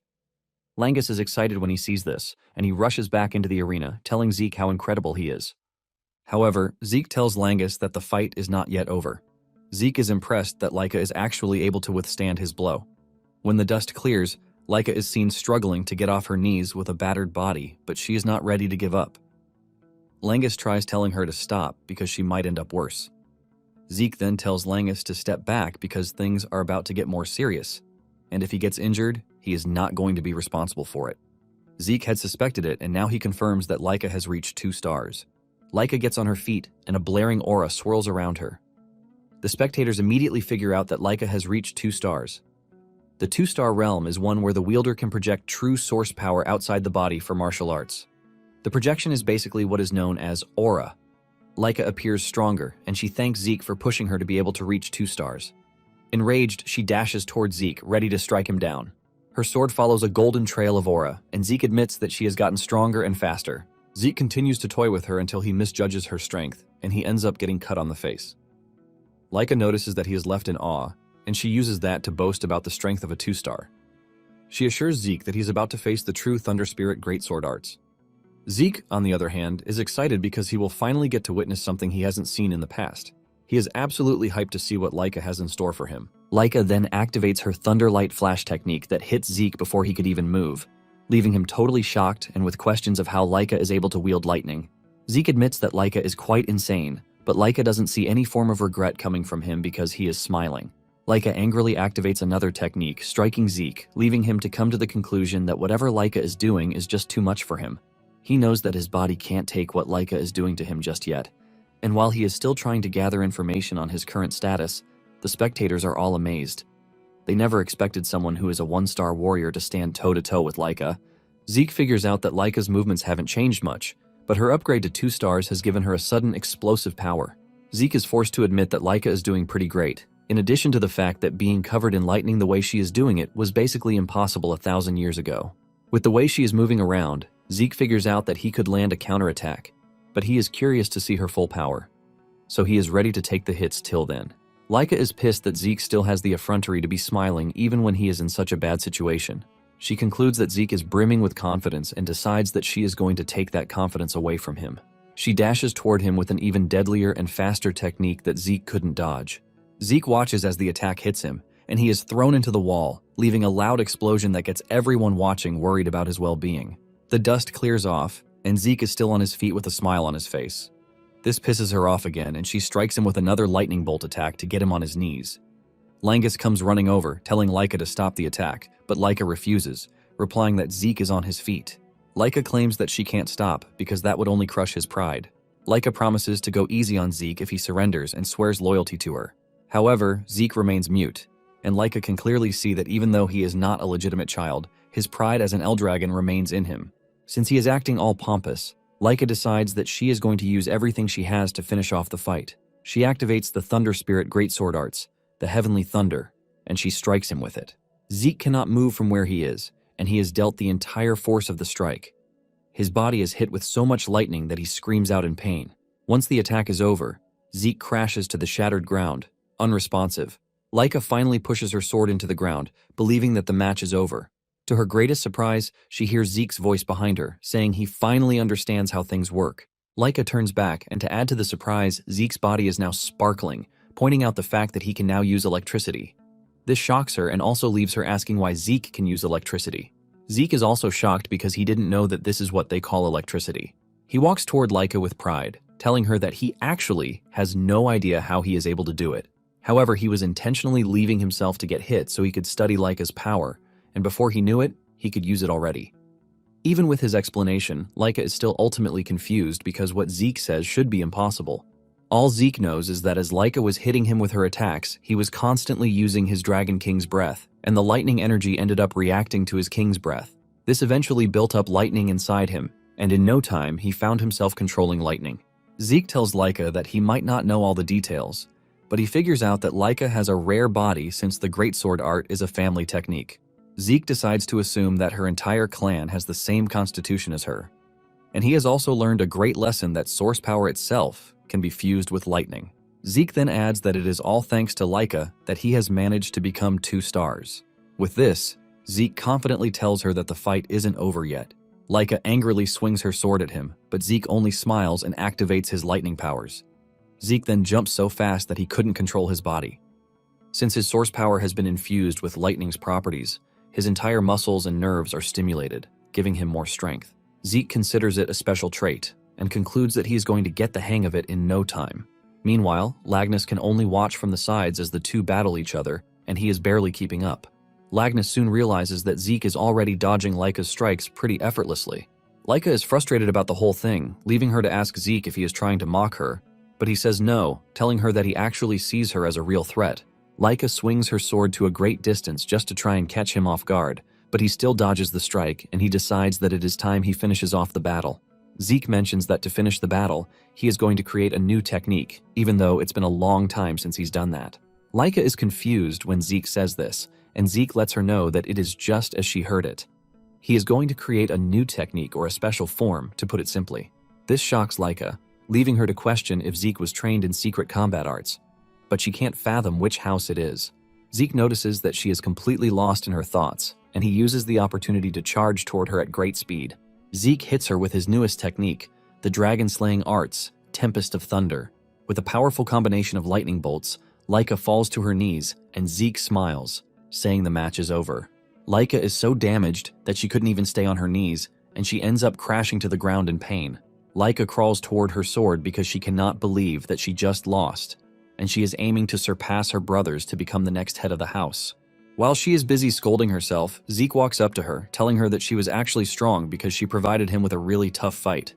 Langus is excited when he sees this, and he rushes back into the arena, telling Zeke how incredible he is. However, Zeke tells Langus that the fight is not yet over. Zeke is impressed that Laika is actually able to withstand his blow. When the dust clears, Laika is seen struggling to get off her knees with a battered body, but she is not ready to give up. Langus tries telling her to stop because she might end up worse. Zeke then tells Langus to step back because things are about to get more serious, and if he gets injured, he is not going to be responsible for it. Zeke had suspected it, and now he confirms that Laika has reached 2 stars. Laika gets on her feet, and a blaring aura swirls around her. The spectators immediately figure out that Laika has reached 2 stars. The 2-star realm is one where the wielder can project true source power outside the body for martial arts. The projection is basically what is known as aura. Laika appears stronger, and she thanks Zeke for pushing her to be able to reach 2 stars. Enraged, she dashes towards Zeke, ready to strike him down. Her sword follows a golden trail of aura, and Zeke admits that she has gotten stronger and faster. Zeke continues to toy with her until he misjudges her strength, and he ends up getting cut on the face. Laika notices that he is left in awe, and she uses that to boast about the strength of a 2-star. She assures Zeke that he's about to face the true Thunder Spirit Greatsword arts. Zeke, on the other hand, is excited because he will finally get to witness something he hasn't seen in the past. He is absolutely hyped to see what Laika has in store for him. Laika then activates her Thunder Light Flash technique that hits Zeke before he could even move, leaving him totally shocked and with questions of how Laika is able to wield lightning. Zeke admits that Laika is quite insane, but Laika doesn't see any form of regret coming from him because he is smiling. Laika angrily activates another technique, striking Zeke, leaving him to come to the conclusion that whatever Laika is doing is just too much for him. He knows that his body can't take what Laika is doing to him just yet, and while he is still trying to gather information on his current status, the spectators are all amazed. They never expected someone who is a 1-star warrior to stand toe-to-toe with Laika. Zeke figures out that Laika's movements haven't changed much, but her upgrade to 2 stars has given her a sudden explosive power. Zeke is forced to admit that Laika is doing pretty great, in addition to the fact that being covered in lightning the way she is doing it was basically impossible 1,000 years ago. With the way she is moving around, Zeke figures out that he could land a counterattack, but he is curious to see her full power, so he is ready to take the hits till then. Laika is pissed that Zeke still has the effrontery to be smiling even when he is in such a bad situation. She concludes that Zeke is brimming with confidence and decides that she is going to take that confidence away from him. She dashes toward him with an even deadlier and faster technique that Zeke couldn't dodge. Zeke watches as the attack hits him, and he is thrown into the wall, leaving a loud explosion that gets everyone watching worried about his well-being. The dust clears off, and Zeke is still on his feet with a smile on his face. This pisses her off again, and she strikes him with another lightning bolt attack to get him on his knees. Langus comes running over, telling Laika to stop the attack, but Laika refuses, replying that Zeke is on his feet. Laika claims that she can't stop because that would only crush his pride. Laika promises to go easy on Zeke if he surrenders and swears loyalty to her. However, Zeke remains mute, and Laika can clearly see that even though he is not a legitimate child, his pride as an Eldragon remains in him. Since he is acting all pompous, Laika decides that she is going to use everything she has to finish off the fight. She activates the Thunder Spirit Greatsword Arts, the Heavenly Thunder, and she strikes him with it. Zeke cannot move from where he is, and he is dealt the entire force of the strike. His body is hit with so much lightning that he screams out in pain. Once the attack is over, Zeke crashes to the shattered ground, unresponsive. Laika finally pushes her sword into the ground, believing that the match is over. To her greatest surprise, she hears Zeke's voice behind her, saying he finally understands how things work. Laika turns back, and to add to the surprise, Zeke's body is now sparkling, pointing out the fact that he can now use electricity. This shocks her and also leaves her asking why Zeke can use electricity. Zeke is also shocked because he didn't know that this is what they call electricity. He walks toward Laika with pride, telling her that he actually has no idea how he is able to do it. However, he was intentionally leaving himself to get hit so he could study Laika's power, and before he knew it, he could use it already. Even with his explanation, Laika is still ultimately confused because what Zeke says should be impossible. All Zeke knows is that as Laika was hitting him with her attacks, he was constantly using his Dragon King's breath, and the lightning energy ended up reacting to his King's breath. This eventually built up lightning inside him, and in no time, he found himself controlling lightning. Zeke tells Laika that he might not know all the details, but he figures out that Laika has a rare body since the Greatsword art is a family technique. Zeke decides to assume that her entire clan has the same constitution as her, and he has also learned a great lesson that source power itself can be fused with lightning. Zeke then adds that it is all thanks to Laika that he has managed to become 2 stars. With this, Zeke confidently tells her that the fight isn't over yet. Laika angrily swings her sword at him, but Zeke only smiles and activates his lightning powers. Zeke then jumps so fast that he couldn't control his body. Since his source power has been infused with lightning's properties, his entire muscles and nerves are stimulated, giving him more strength. Zeke considers it a special trait, and concludes that he is going to get the hang of it in no time. Meanwhile, Lagnus can only watch from the sides as the two battle each other, and he is barely keeping up. Lagnus soon realizes that Zeke is already dodging Laika's strikes pretty effortlessly. Laika is frustrated about the whole thing, leaving her to ask Zeke if he is trying to mock her, but he says no, telling her that he actually sees her as a real threat. Laika swings her sword to a great distance just to try and catch him off guard, but he still dodges the strike, and he decides that it is time he finishes off the battle. Zeke mentions that to finish the battle, he is going to create a new technique, even though it's been a long time since he's done that. Laika is confused when Zeke says this, and Zeke lets her know that it is just as she heard it. He is going to create a new technique or a special form, to put it simply. This shocks Laika, leaving her to question if Zeke was trained in secret combat arts, but she can't fathom which house it is. Zeke notices that she is completely lost in her thoughts, and he uses the opportunity to charge toward her at great speed. Zeke hits her with his newest technique, the dragon-slaying arts, Tempest of Thunder. With a powerful combination of lightning bolts, Laika falls to her knees, and Zeke smiles, saying the match is over. Laika is so damaged that she couldn't even stay on her knees, and she ends up crashing to the ground in pain. Laika crawls toward her sword because she cannot believe that she just lost, and she is aiming to surpass her brothers to become the next head of the house. While she is busy scolding herself, Zeke walks up to her, telling her that she was actually strong because she provided him with a really tough fight.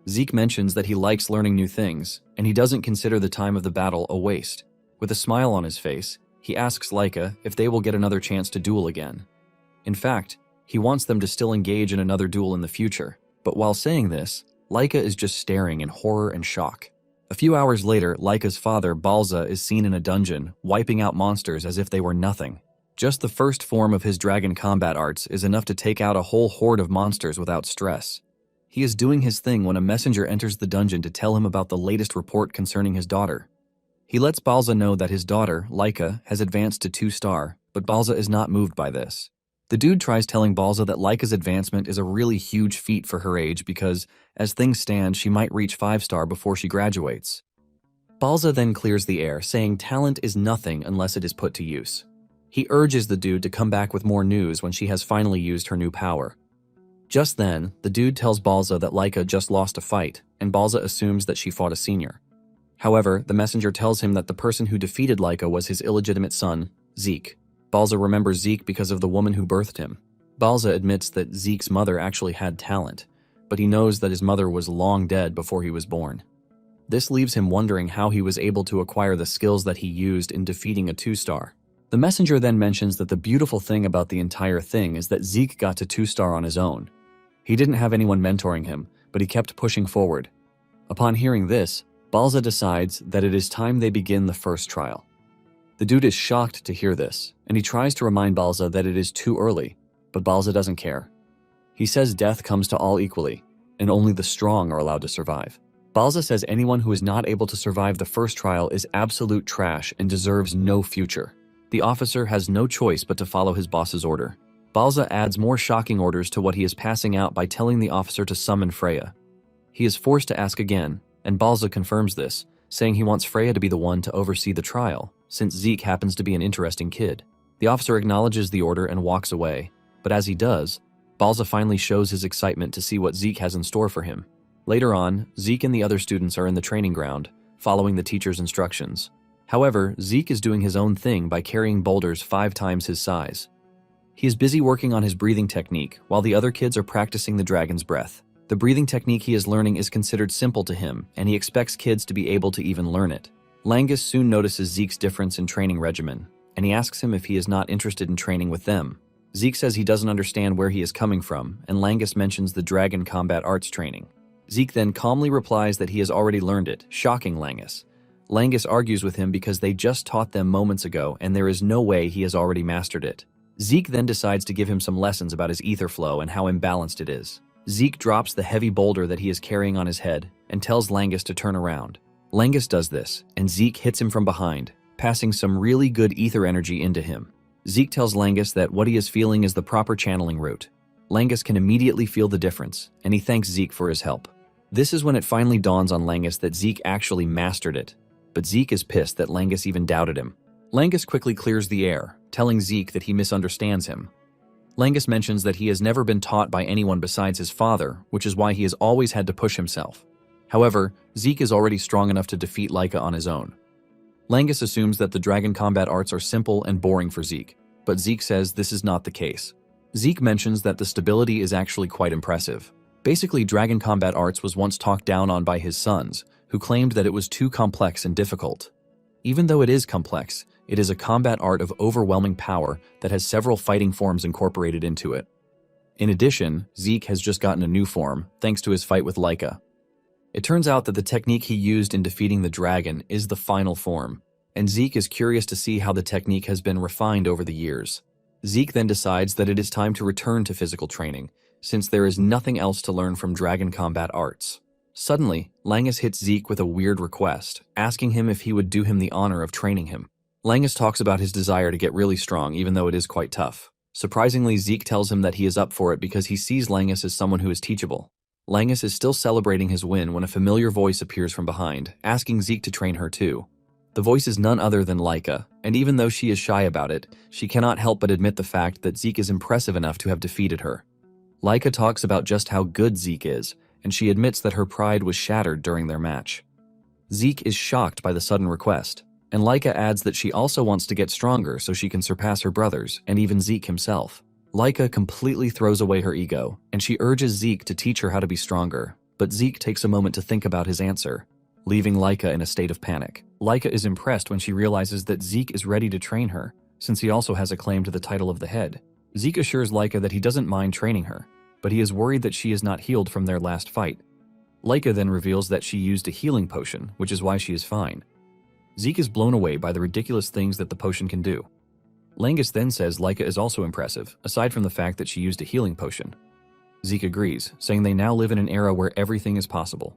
Zeke mentions that he likes learning new things, and he doesn't consider the time of the battle a waste. With a smile on his face, he asks Laika if they will get another chance to duel again. In fact, he wants them to still engage in another duel in the future, but while saying this, Laika is just staring in horror and shock. A few hours later, Laika's father, Balza, is seen in a dungeon, wiping out monsters as if they were nothing. Just the first form of his dragon combat arts is enough to take out a whole horde of monsters without stress. He is doing his thing when a messenger enters the dungeon to tell him about the latest report concerning his daughter. He lets Balza know that his daughter, Laika, has advanced to 2-star, but Balza is not moved by this. The dude tries telling Balza that Laika's advancement is a really huge feat for her age because, as things stand, she might reach 5-star before she graduates. Balza then clears the air, saying talent is nothing unless it is put to use. He urges the dude to come back with more news when she has finally used her new power. Just then, the dude tells Balza that Laika just lost a fight, and Balza assumes that she fought a senior. However, the messenger tells him that the person who defeated Laika was his illegitimate son, Zeke. Balza remembers Zeke because of the woman who birthed him. Balza admits that Zeke's mother actually had talent, but he knows that his mother was long dead before he was born. This leaves him wondering how he was able to acquire the skills that he used in defeating a 2-star. The messenger then mentions that the beautiful thing about the entire thing is that Zeke got to 2-star on his own. He didn't have anyone mentoring him, but he kept pushing forward. Upon hearing this, Balza decides that it is time they begin the first trial. The dude is shocked to hear this, and he tries to remind Balza that it is too early, but Balza doesn't care. He says death comes to all equally, and only the strong are allowed to survive. Balza says anyone who is not able to survive the first trial is absolute trash and deserves no future. The officer has no choice but to follow his boss's order. Balza adds more shocking orders to what he is passing out by telling the officer to summon Freya. He is forced to ask again, and Balza confirms this, saying he wants Freya to be the one to oversee the trial, since Zeke happens to be an interesting kid. The officer acknowledges the order and walks away, but as he does, Balza finally shows his excitement to see what Zeke has in store for him. Later on, Zeke and the other students are in the training ground, following the teacher's instructions. However, Zeke is doing his own thing by carrying boulders 5 times his size. He is busy working on his breathing technique, while the other kids are practicing the dragon's breath. The breathing technique he is learning is considered simple to him, and he expects kids to be able to even learn it. Langus soon notices Zeke's difference in training regimen, and he asks him if he is not interested in training with them. Zeke says he doesn't understand where he is coming from, and Langus mentions the dragon combat arts training. Zeke then calmly replies that he has already learned it, shocking Langus. Langus argues with him because they just taught them moments ago, and there is no way he has already mastered it. Zeke then decides to give him some lessons about his ether flow and how imbalanced it is. Zeke drops the heavy boulder that he is carrying on his head and tells Langus to turn around. Langus does this, and Zeke hits him from behind, passing some really good ether energy into him. Zeke tells Langus that what he is feeling is the proper channeling route. Langus can immediately feel the difference, and he thanks Zeke for his help. This is when it finally dawns on Langus that Zeke actually mastered it, but Zeke is pissed that Langus even doubted him. Langus quickly clears the air, telling Zeke that he misunderstands him. Langus mentions that he has never been taught by anyone besides his father, which is why he has always had to push himself. However, Zeke is already strong enough to defeat Laika on his own. Langus assumes that the dragon combat arts are simple and boring for Zeke, but Zeke says this is not the case. Zeke mentions that the stability is actually quite impressive. Basically, dragon combat arts was once talked down on by his sons, who claimed that it was too complex and difficult. Even though it is complex, it is a combat art of overwhelming power that has several fighting forms incorporated into it. In addition, Zeke has just gotten a new form, thanks to his fight with Laika. It turns out that the technique he used in defeating the dragon is the final form, and Zeke is curious to see how the technique has been refined over the years. Zeke then decides that it is time to return to physical training, since there is nothing else to learn from dragon combat arts. Suddenly, Langus hits Zeke with a weird request, asking him if he would do him the honor of training him. Langus talks about his desire to get really strong, even though it is quite tough. Surprisingly, Zeke tells him that he is up for it because he sees Langus as someone who is teachable. Langus is still celebrating his win when a familiar voice appears from behind, asking Zeke to train her too. The voice is none other than Laika, and even though she is shy about it, she cannot help but admit the fact that Zeke is impressive enough to have defeated her. Laika talks about just how good Zeke is, and she admits that her pride was shattered during their match. Zeke is shocked by the sudden request, and Laika adds that she also wants to get stronger so she can surpass her brothers and even Zeke himself. Laika completely throws away her ego, and she urges Zeke to teach her how to be stronger, but Zeke takes a moment to think about his answer, leaving Laika in a state of panic. Laika is impressed when she realizes that Zeke is ready to train her, since he also has a claim to the title of the head. Zeke assures Laika that he doesn't mind training her, but he is worried that she is not healed from their last fight. Laika then reveals that she used a healing potion, which is why she is fine. Zeke is blown away by the ridiculous things that the potion can do. Langus then says Laika is also impressive, aside from the fact that she used a healing potion. Zeke agrees, saying they now live in an era where everything is possible.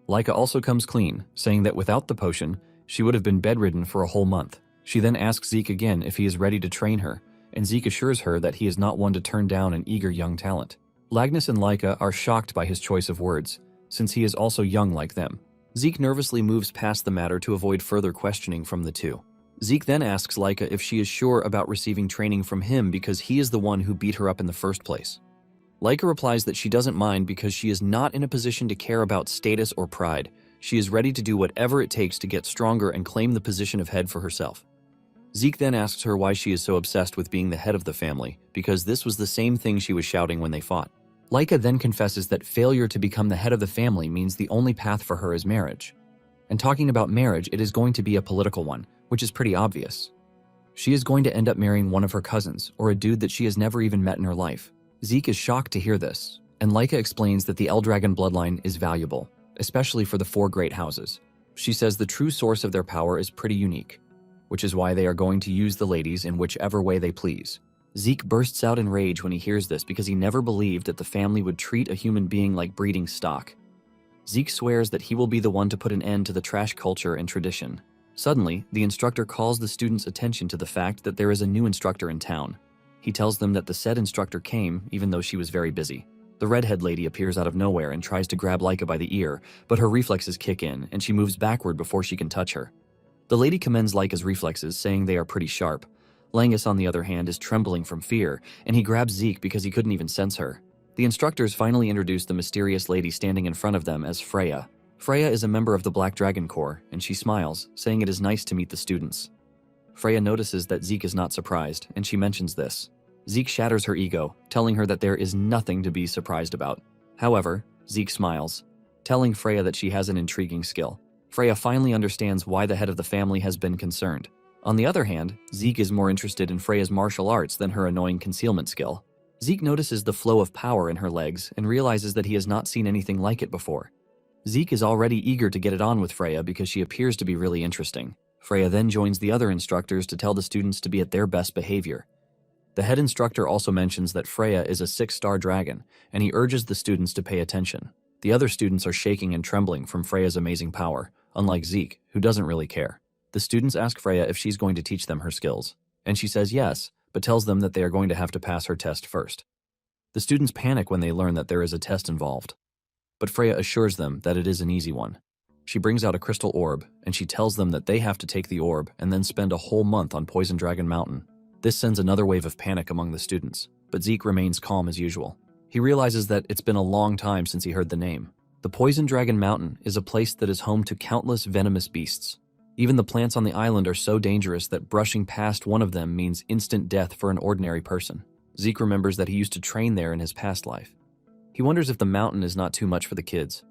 Laika also comes clean, saying that without the potion, She would have been bedridden for a whole month. She then asks Zeke again if he is ready to train her, and Zeke assures her that he is not one to turn down an eager young talent. Lagnus and Laika are shocked by his choice of words, since he is also young like them. Zeke nervously moves past the matter to avoid further questioning from the two. Zeke then asks Laika if she is sure about receiving training from him because he is the one who beat her up in the first place. Laika replies that she doesn't mind because she is not in a position to care about status or pride. She is ready to do whatever it takes to get stronger and claim the position of head for herself. Zeke then asks her why she is so obsessed with being the head of the family, because this was the same thing she was shouting when they fought. Laika then confesses that failure to become the head of the family means the only path for her is marriage. And talking about marriage, it is going to be a political one, which is pretty obvious. She is going to end up marrying one of her cousins, or a dude that she has never even met in her life. Zeke is shocked to hear this, and Laika explains that the Eldragon bloodline is valuable, especially for the 4 great houses. She says the true source of their power is pretty unique, which is why they are going to use the ladies in whichever way they please. Zeke bursts out in rage when he hears this because he never believed that the family would treat a human being like breeding stock. Zeke swears that he will be the one to put an end to the trash culture and tradition. Suddenly, the instructor calls the students' attention to the fact that there is a new instructor in town. He tells them that the said instructor came even though she was very busy. The redhead lady appears out of nowhere and tries to grab Laika by the ear, but her reflexes kick in and she moves backward before she can touch her. The lady commends Laika's reflexes, saying they are pretty sharp. Langus, on the other hand, is trembling from fear, and he grabs Zeke because he couldn't even sense her. The instructors finally introduce the mysterious lady standing in front of them as Freya. Freya is a member of the Black Dragon Corps, and she smiles, saying it is nice to meet the students. Freya notices that Zeke is not surprised, and she mentions this. Zeke shatters her ego, telling her that there is nothing to be surprised about. However, Zeke smiles, telling Freya that she has an intriguing skill. Freya finally understands why the head of the family has been concerned. On the other hand, Zeke is more interested in Freya's martial arts than her annoying concealment skill. Zeke notices the flow of power in her legs and realizes that he has not seen anything like it before. Zeke is already eager to get it on with Freya because she appears to be really interesting. Freya then joins the other instructors to tell the students to be at their best behavior. The head instructor also mentions that Freya is a 6-star dragon, and he urges the students to pay attention. The other students are shaking and trembling from Freya's amazing power, unlike Zeke, who doesn't really care. The students ask Freya if she's going to teach them her skills, and she says yes, but tells them that they are going to have to pass her test first. The students panic when they learn that there is a test involved, but Freya assures them that it is an easy one. She brings out a crystal orb, and she tells them that they have to take the orb and then spend a whole month on Poison Dragon Mountain. This sends another wave of panic among the students, but Zeke remains calm as usual. He realizes that it's been a long time since he heard the name. The Poison Dragon Mountain is a place that is home to countless venomous beasts. Even the plants on the island are so dangerous that brushing past one of them means instant death for an ordinary person. Zeke remembers that he used to train there in his past life. He wonders if the mountain is not too much for the kids.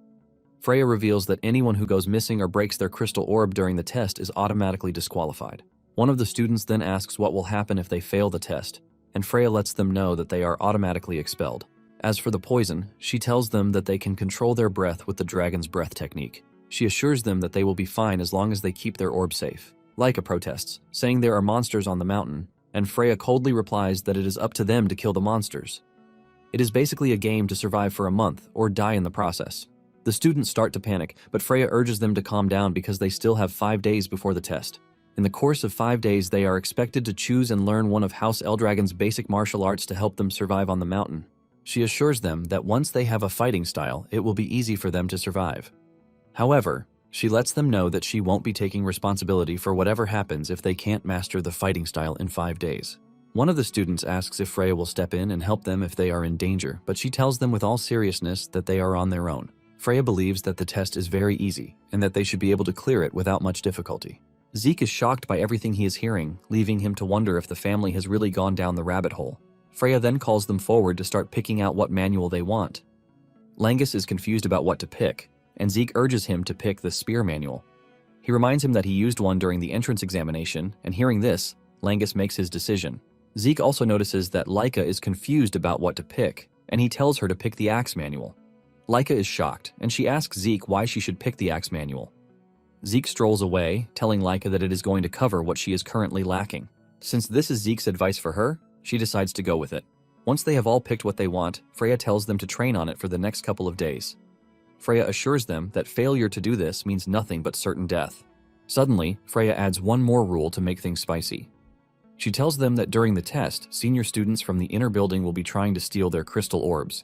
Freya reveals that anyone who goes missing or breaks their crystal orb during the test is automatically disqualified. One of the students then asks what will happen if they fail the test, and Freya lets them know that they are automatically expelled. As for the poison, she tells them that they can control their breath with the dragon's breath technique. She assures them that they will be fine as long as they keep their orb safe. Laika protests, saying there are monsters on the mountain, and Freya coldly replies that it is up to them to kill the monsters. It is basically a game to survive for a month or die in the process. The students start to panic, but Freya urges them to calm down because they still have 5 days before the test. In the course of 5 days, they are expected to choose and learn one of House Eldragon's basic martial arts to help them survive on the mountain. She assures them that once they have a fighting style, it will be easy for them to survive. However, she lets them know that she won't be taking responsibility for whatever happens if they can't master the fighting style in 5 days. One of the students asks if Freya will step in and help them if they are in danger, but she tells them with all seriousness that they are on their own. Freya believes that the test is very easy and that they should be able to clear it without much difficulty. Zeke is shocked by everything he is hearing, leaving him to wonder if the family has really gone down the rabbit hole. Freya then calls them forward to start picking out what manual they want. Langus is confused about what to pick, and Zeke urges him to pick the Spear manual. He reminds him that he used one during the entrance examination, and hearing this, Langus makes his decision. Zeke also notices that Laika is confused about what to pick, and he tells her to pick the Axe manual. Laika is shocked, and she asks Zeke why she should pick the Axe manual. Zeke strolls away, telling Laika that it is going to cover what she is currently lacking. Since this is Zeke's advice for her, she decides to go with it. Once they have all picked what they want, Freya tells them to train on it for the next couple of days. Freya assures them that failure to do this means nothing but certain death. Suddenly, Freya adds one more rule to make things spicy. She tells them that during the test, senior students from the inner building will be trying to steal their crystal orbs.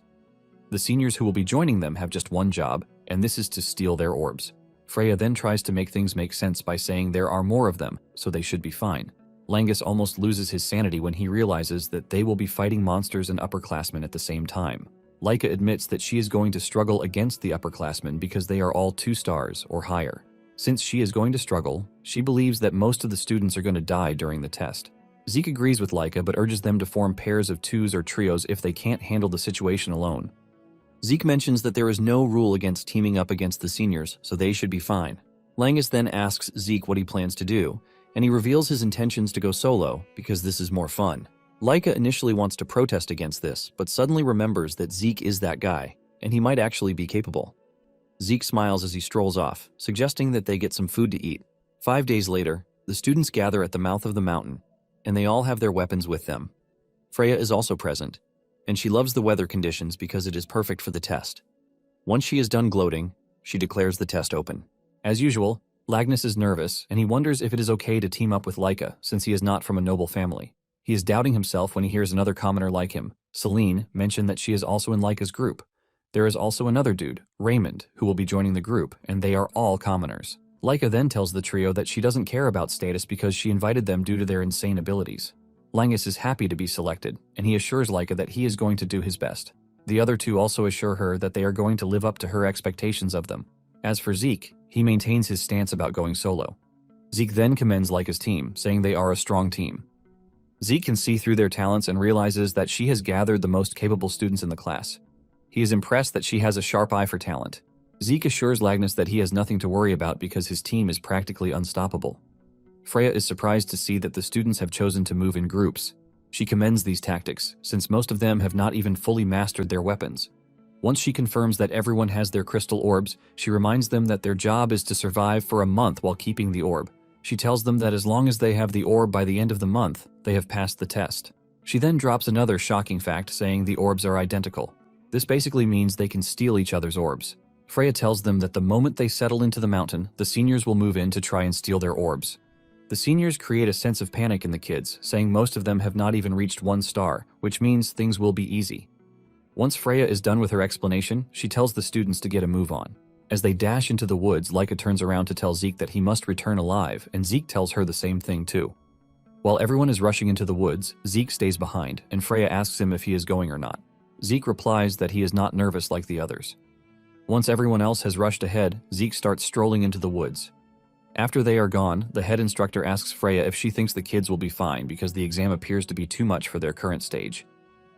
The seniors who will be joining them have just one job, and this is to steal their orbs. Freya then tries to make things make sense by saying there are more of them, so they should be fine. Langus almost loses his sanity when he realizes that they will be fighting monsters and upperclassmen at the same time. Laika admits that she is going to struggle against the upperclassmen because they are all 2 stars or higher. Since she is going to struggle, she believes that most of the students are going to die during the test. Zeke agrees with Laika but urges them to form pairs of 2s or trios if they can't handle the situation alone. Zeke mentions that there is no rule against teaming up against the seniors, so they should be fine. Langus then asks Zeke what he plans to do, and he reveals his intentions to go solo because this is more fun. Laika initially wants to protest against this, but suddenly remembers that Zeke is that guy, and he might actually be capable. Zeke smiles as he strolls off, suggesting that they get some food to eat. 5 days later, the students gather at the mouth of the mountain, and they all have their weapons with them. Freya is also present, and she loves the weather conditions because it is perfect for the test. Once she is done gloating, she declares the test open. As usual, Lagnus is nervous, and he wonders if it is okay to team up with Laika since he is not from a noble family. He is doubting himself when he hears another commoner like him, Celine, mention that she is also in Laika's group. There is also another dude, Raymond, who will be joining the group, and they are all commoners. Laika then tells the trio that she doesn't care about status because she invited them due to their insane abilities. Langus is happy to be selected, and he assures Laika that he is going to do his best. The other 2 also assure her that they are going to live up to her expectations of them. As for Zeke, he maintains his stance about going solo. Zeke then commends Laika's team, saying they are a strong team. Zeke can see through their talents and realizes that she has gathered the most capable students in the class. He is impressed that she has a sharp eye for talent. Zeke assures Lagnus that he has nothing to worry about because his team is practically unstoppable. Freya is surprised to see that the students have chosen to move in groups. She commends these tactics, since most of them have not even fully mastered their weapons. Once she confirms that everyone has their crystal orbs, she reminds them that their job is to survive for a month while keeping the orb. She tells them that as long as they have the orb by the end of the month, they have passed the test. She then drops another shocking fact saying the orbs are identical. This basically means they can steal each other's orbs. Freya tells them that the moment they settle into the mountain, the seniors will move in to try and steal their orbs. The seniors create a sense of panic in the kids, saying most of them have not even reached 1 star, which means things will be easy. Once Freya is done with her explanation, she tells the students to get a move on. As they dash into the woods, Laika turns around to tell Zeke that he must return alive, and Zeke tells her the same thing too. While everyone is rushing into the woods, Zeke stays behind, and Freya asks him if he is going or not. Zeke replies that he is not nervous like the others. Once everyone else has rushed ahead, Zeke starts strolling into the woods. After they are gone, the head instructor asks Freya if she thinks the kids will be fine because the exam appears to be too much for their current stage.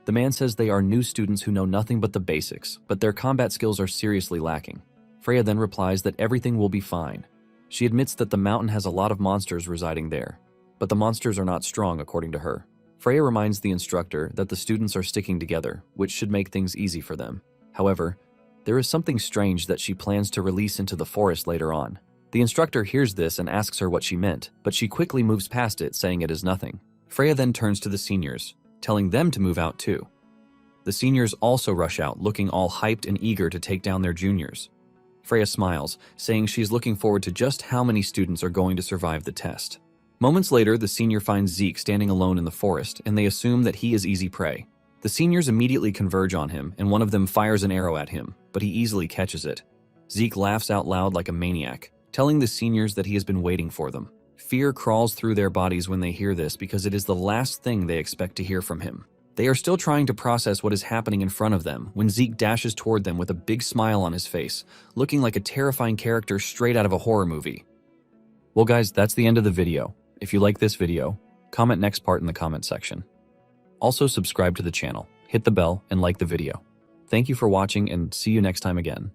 The man says they are new students who know nothing but the basics, but their combat skills are seriously lacking. Freya then replies that everything will be fine. She admits that the mountain has a lot of monsters residing there, but the monsters are not strong according to her. Freya reminds the instructor that the students are sticking together, which should make things easy for them. However, there is something strange that she plans to release into the forest later on. The instructor hears this and asks her what she meant, but she quickly moves past it, saying it is nothing. Freya then turns to the seniors, telling them to move out too. The seniors also rush out, looking all hyped and eager to take down their juniors. Freya smiles, saying she is looking forward to just how many students are going to survive the test. Moments later, the senior finds Zeke standing alone in the forest, and they assume that he is easy prey. The seniors immediately converge on him, and one of them fires an arrow at him, but he easily catches it. Zeke laughs out loud like a maniac, telling the seniors that he has been waiting for them. Fear crawls through their bodies when they hear this because it is the last thing they expect to hear from him. They are still trying to process what is happening in front of them when Zeke dashes toward them with a big smile on his face, looking like a terrifying character straight out of a horror movie. Well guys, that's the end of the video. If you like this video, comment next part in the comment section. Also subscribe to the channel, hit the bell, and like the video. Thank you for watching and see you next time again.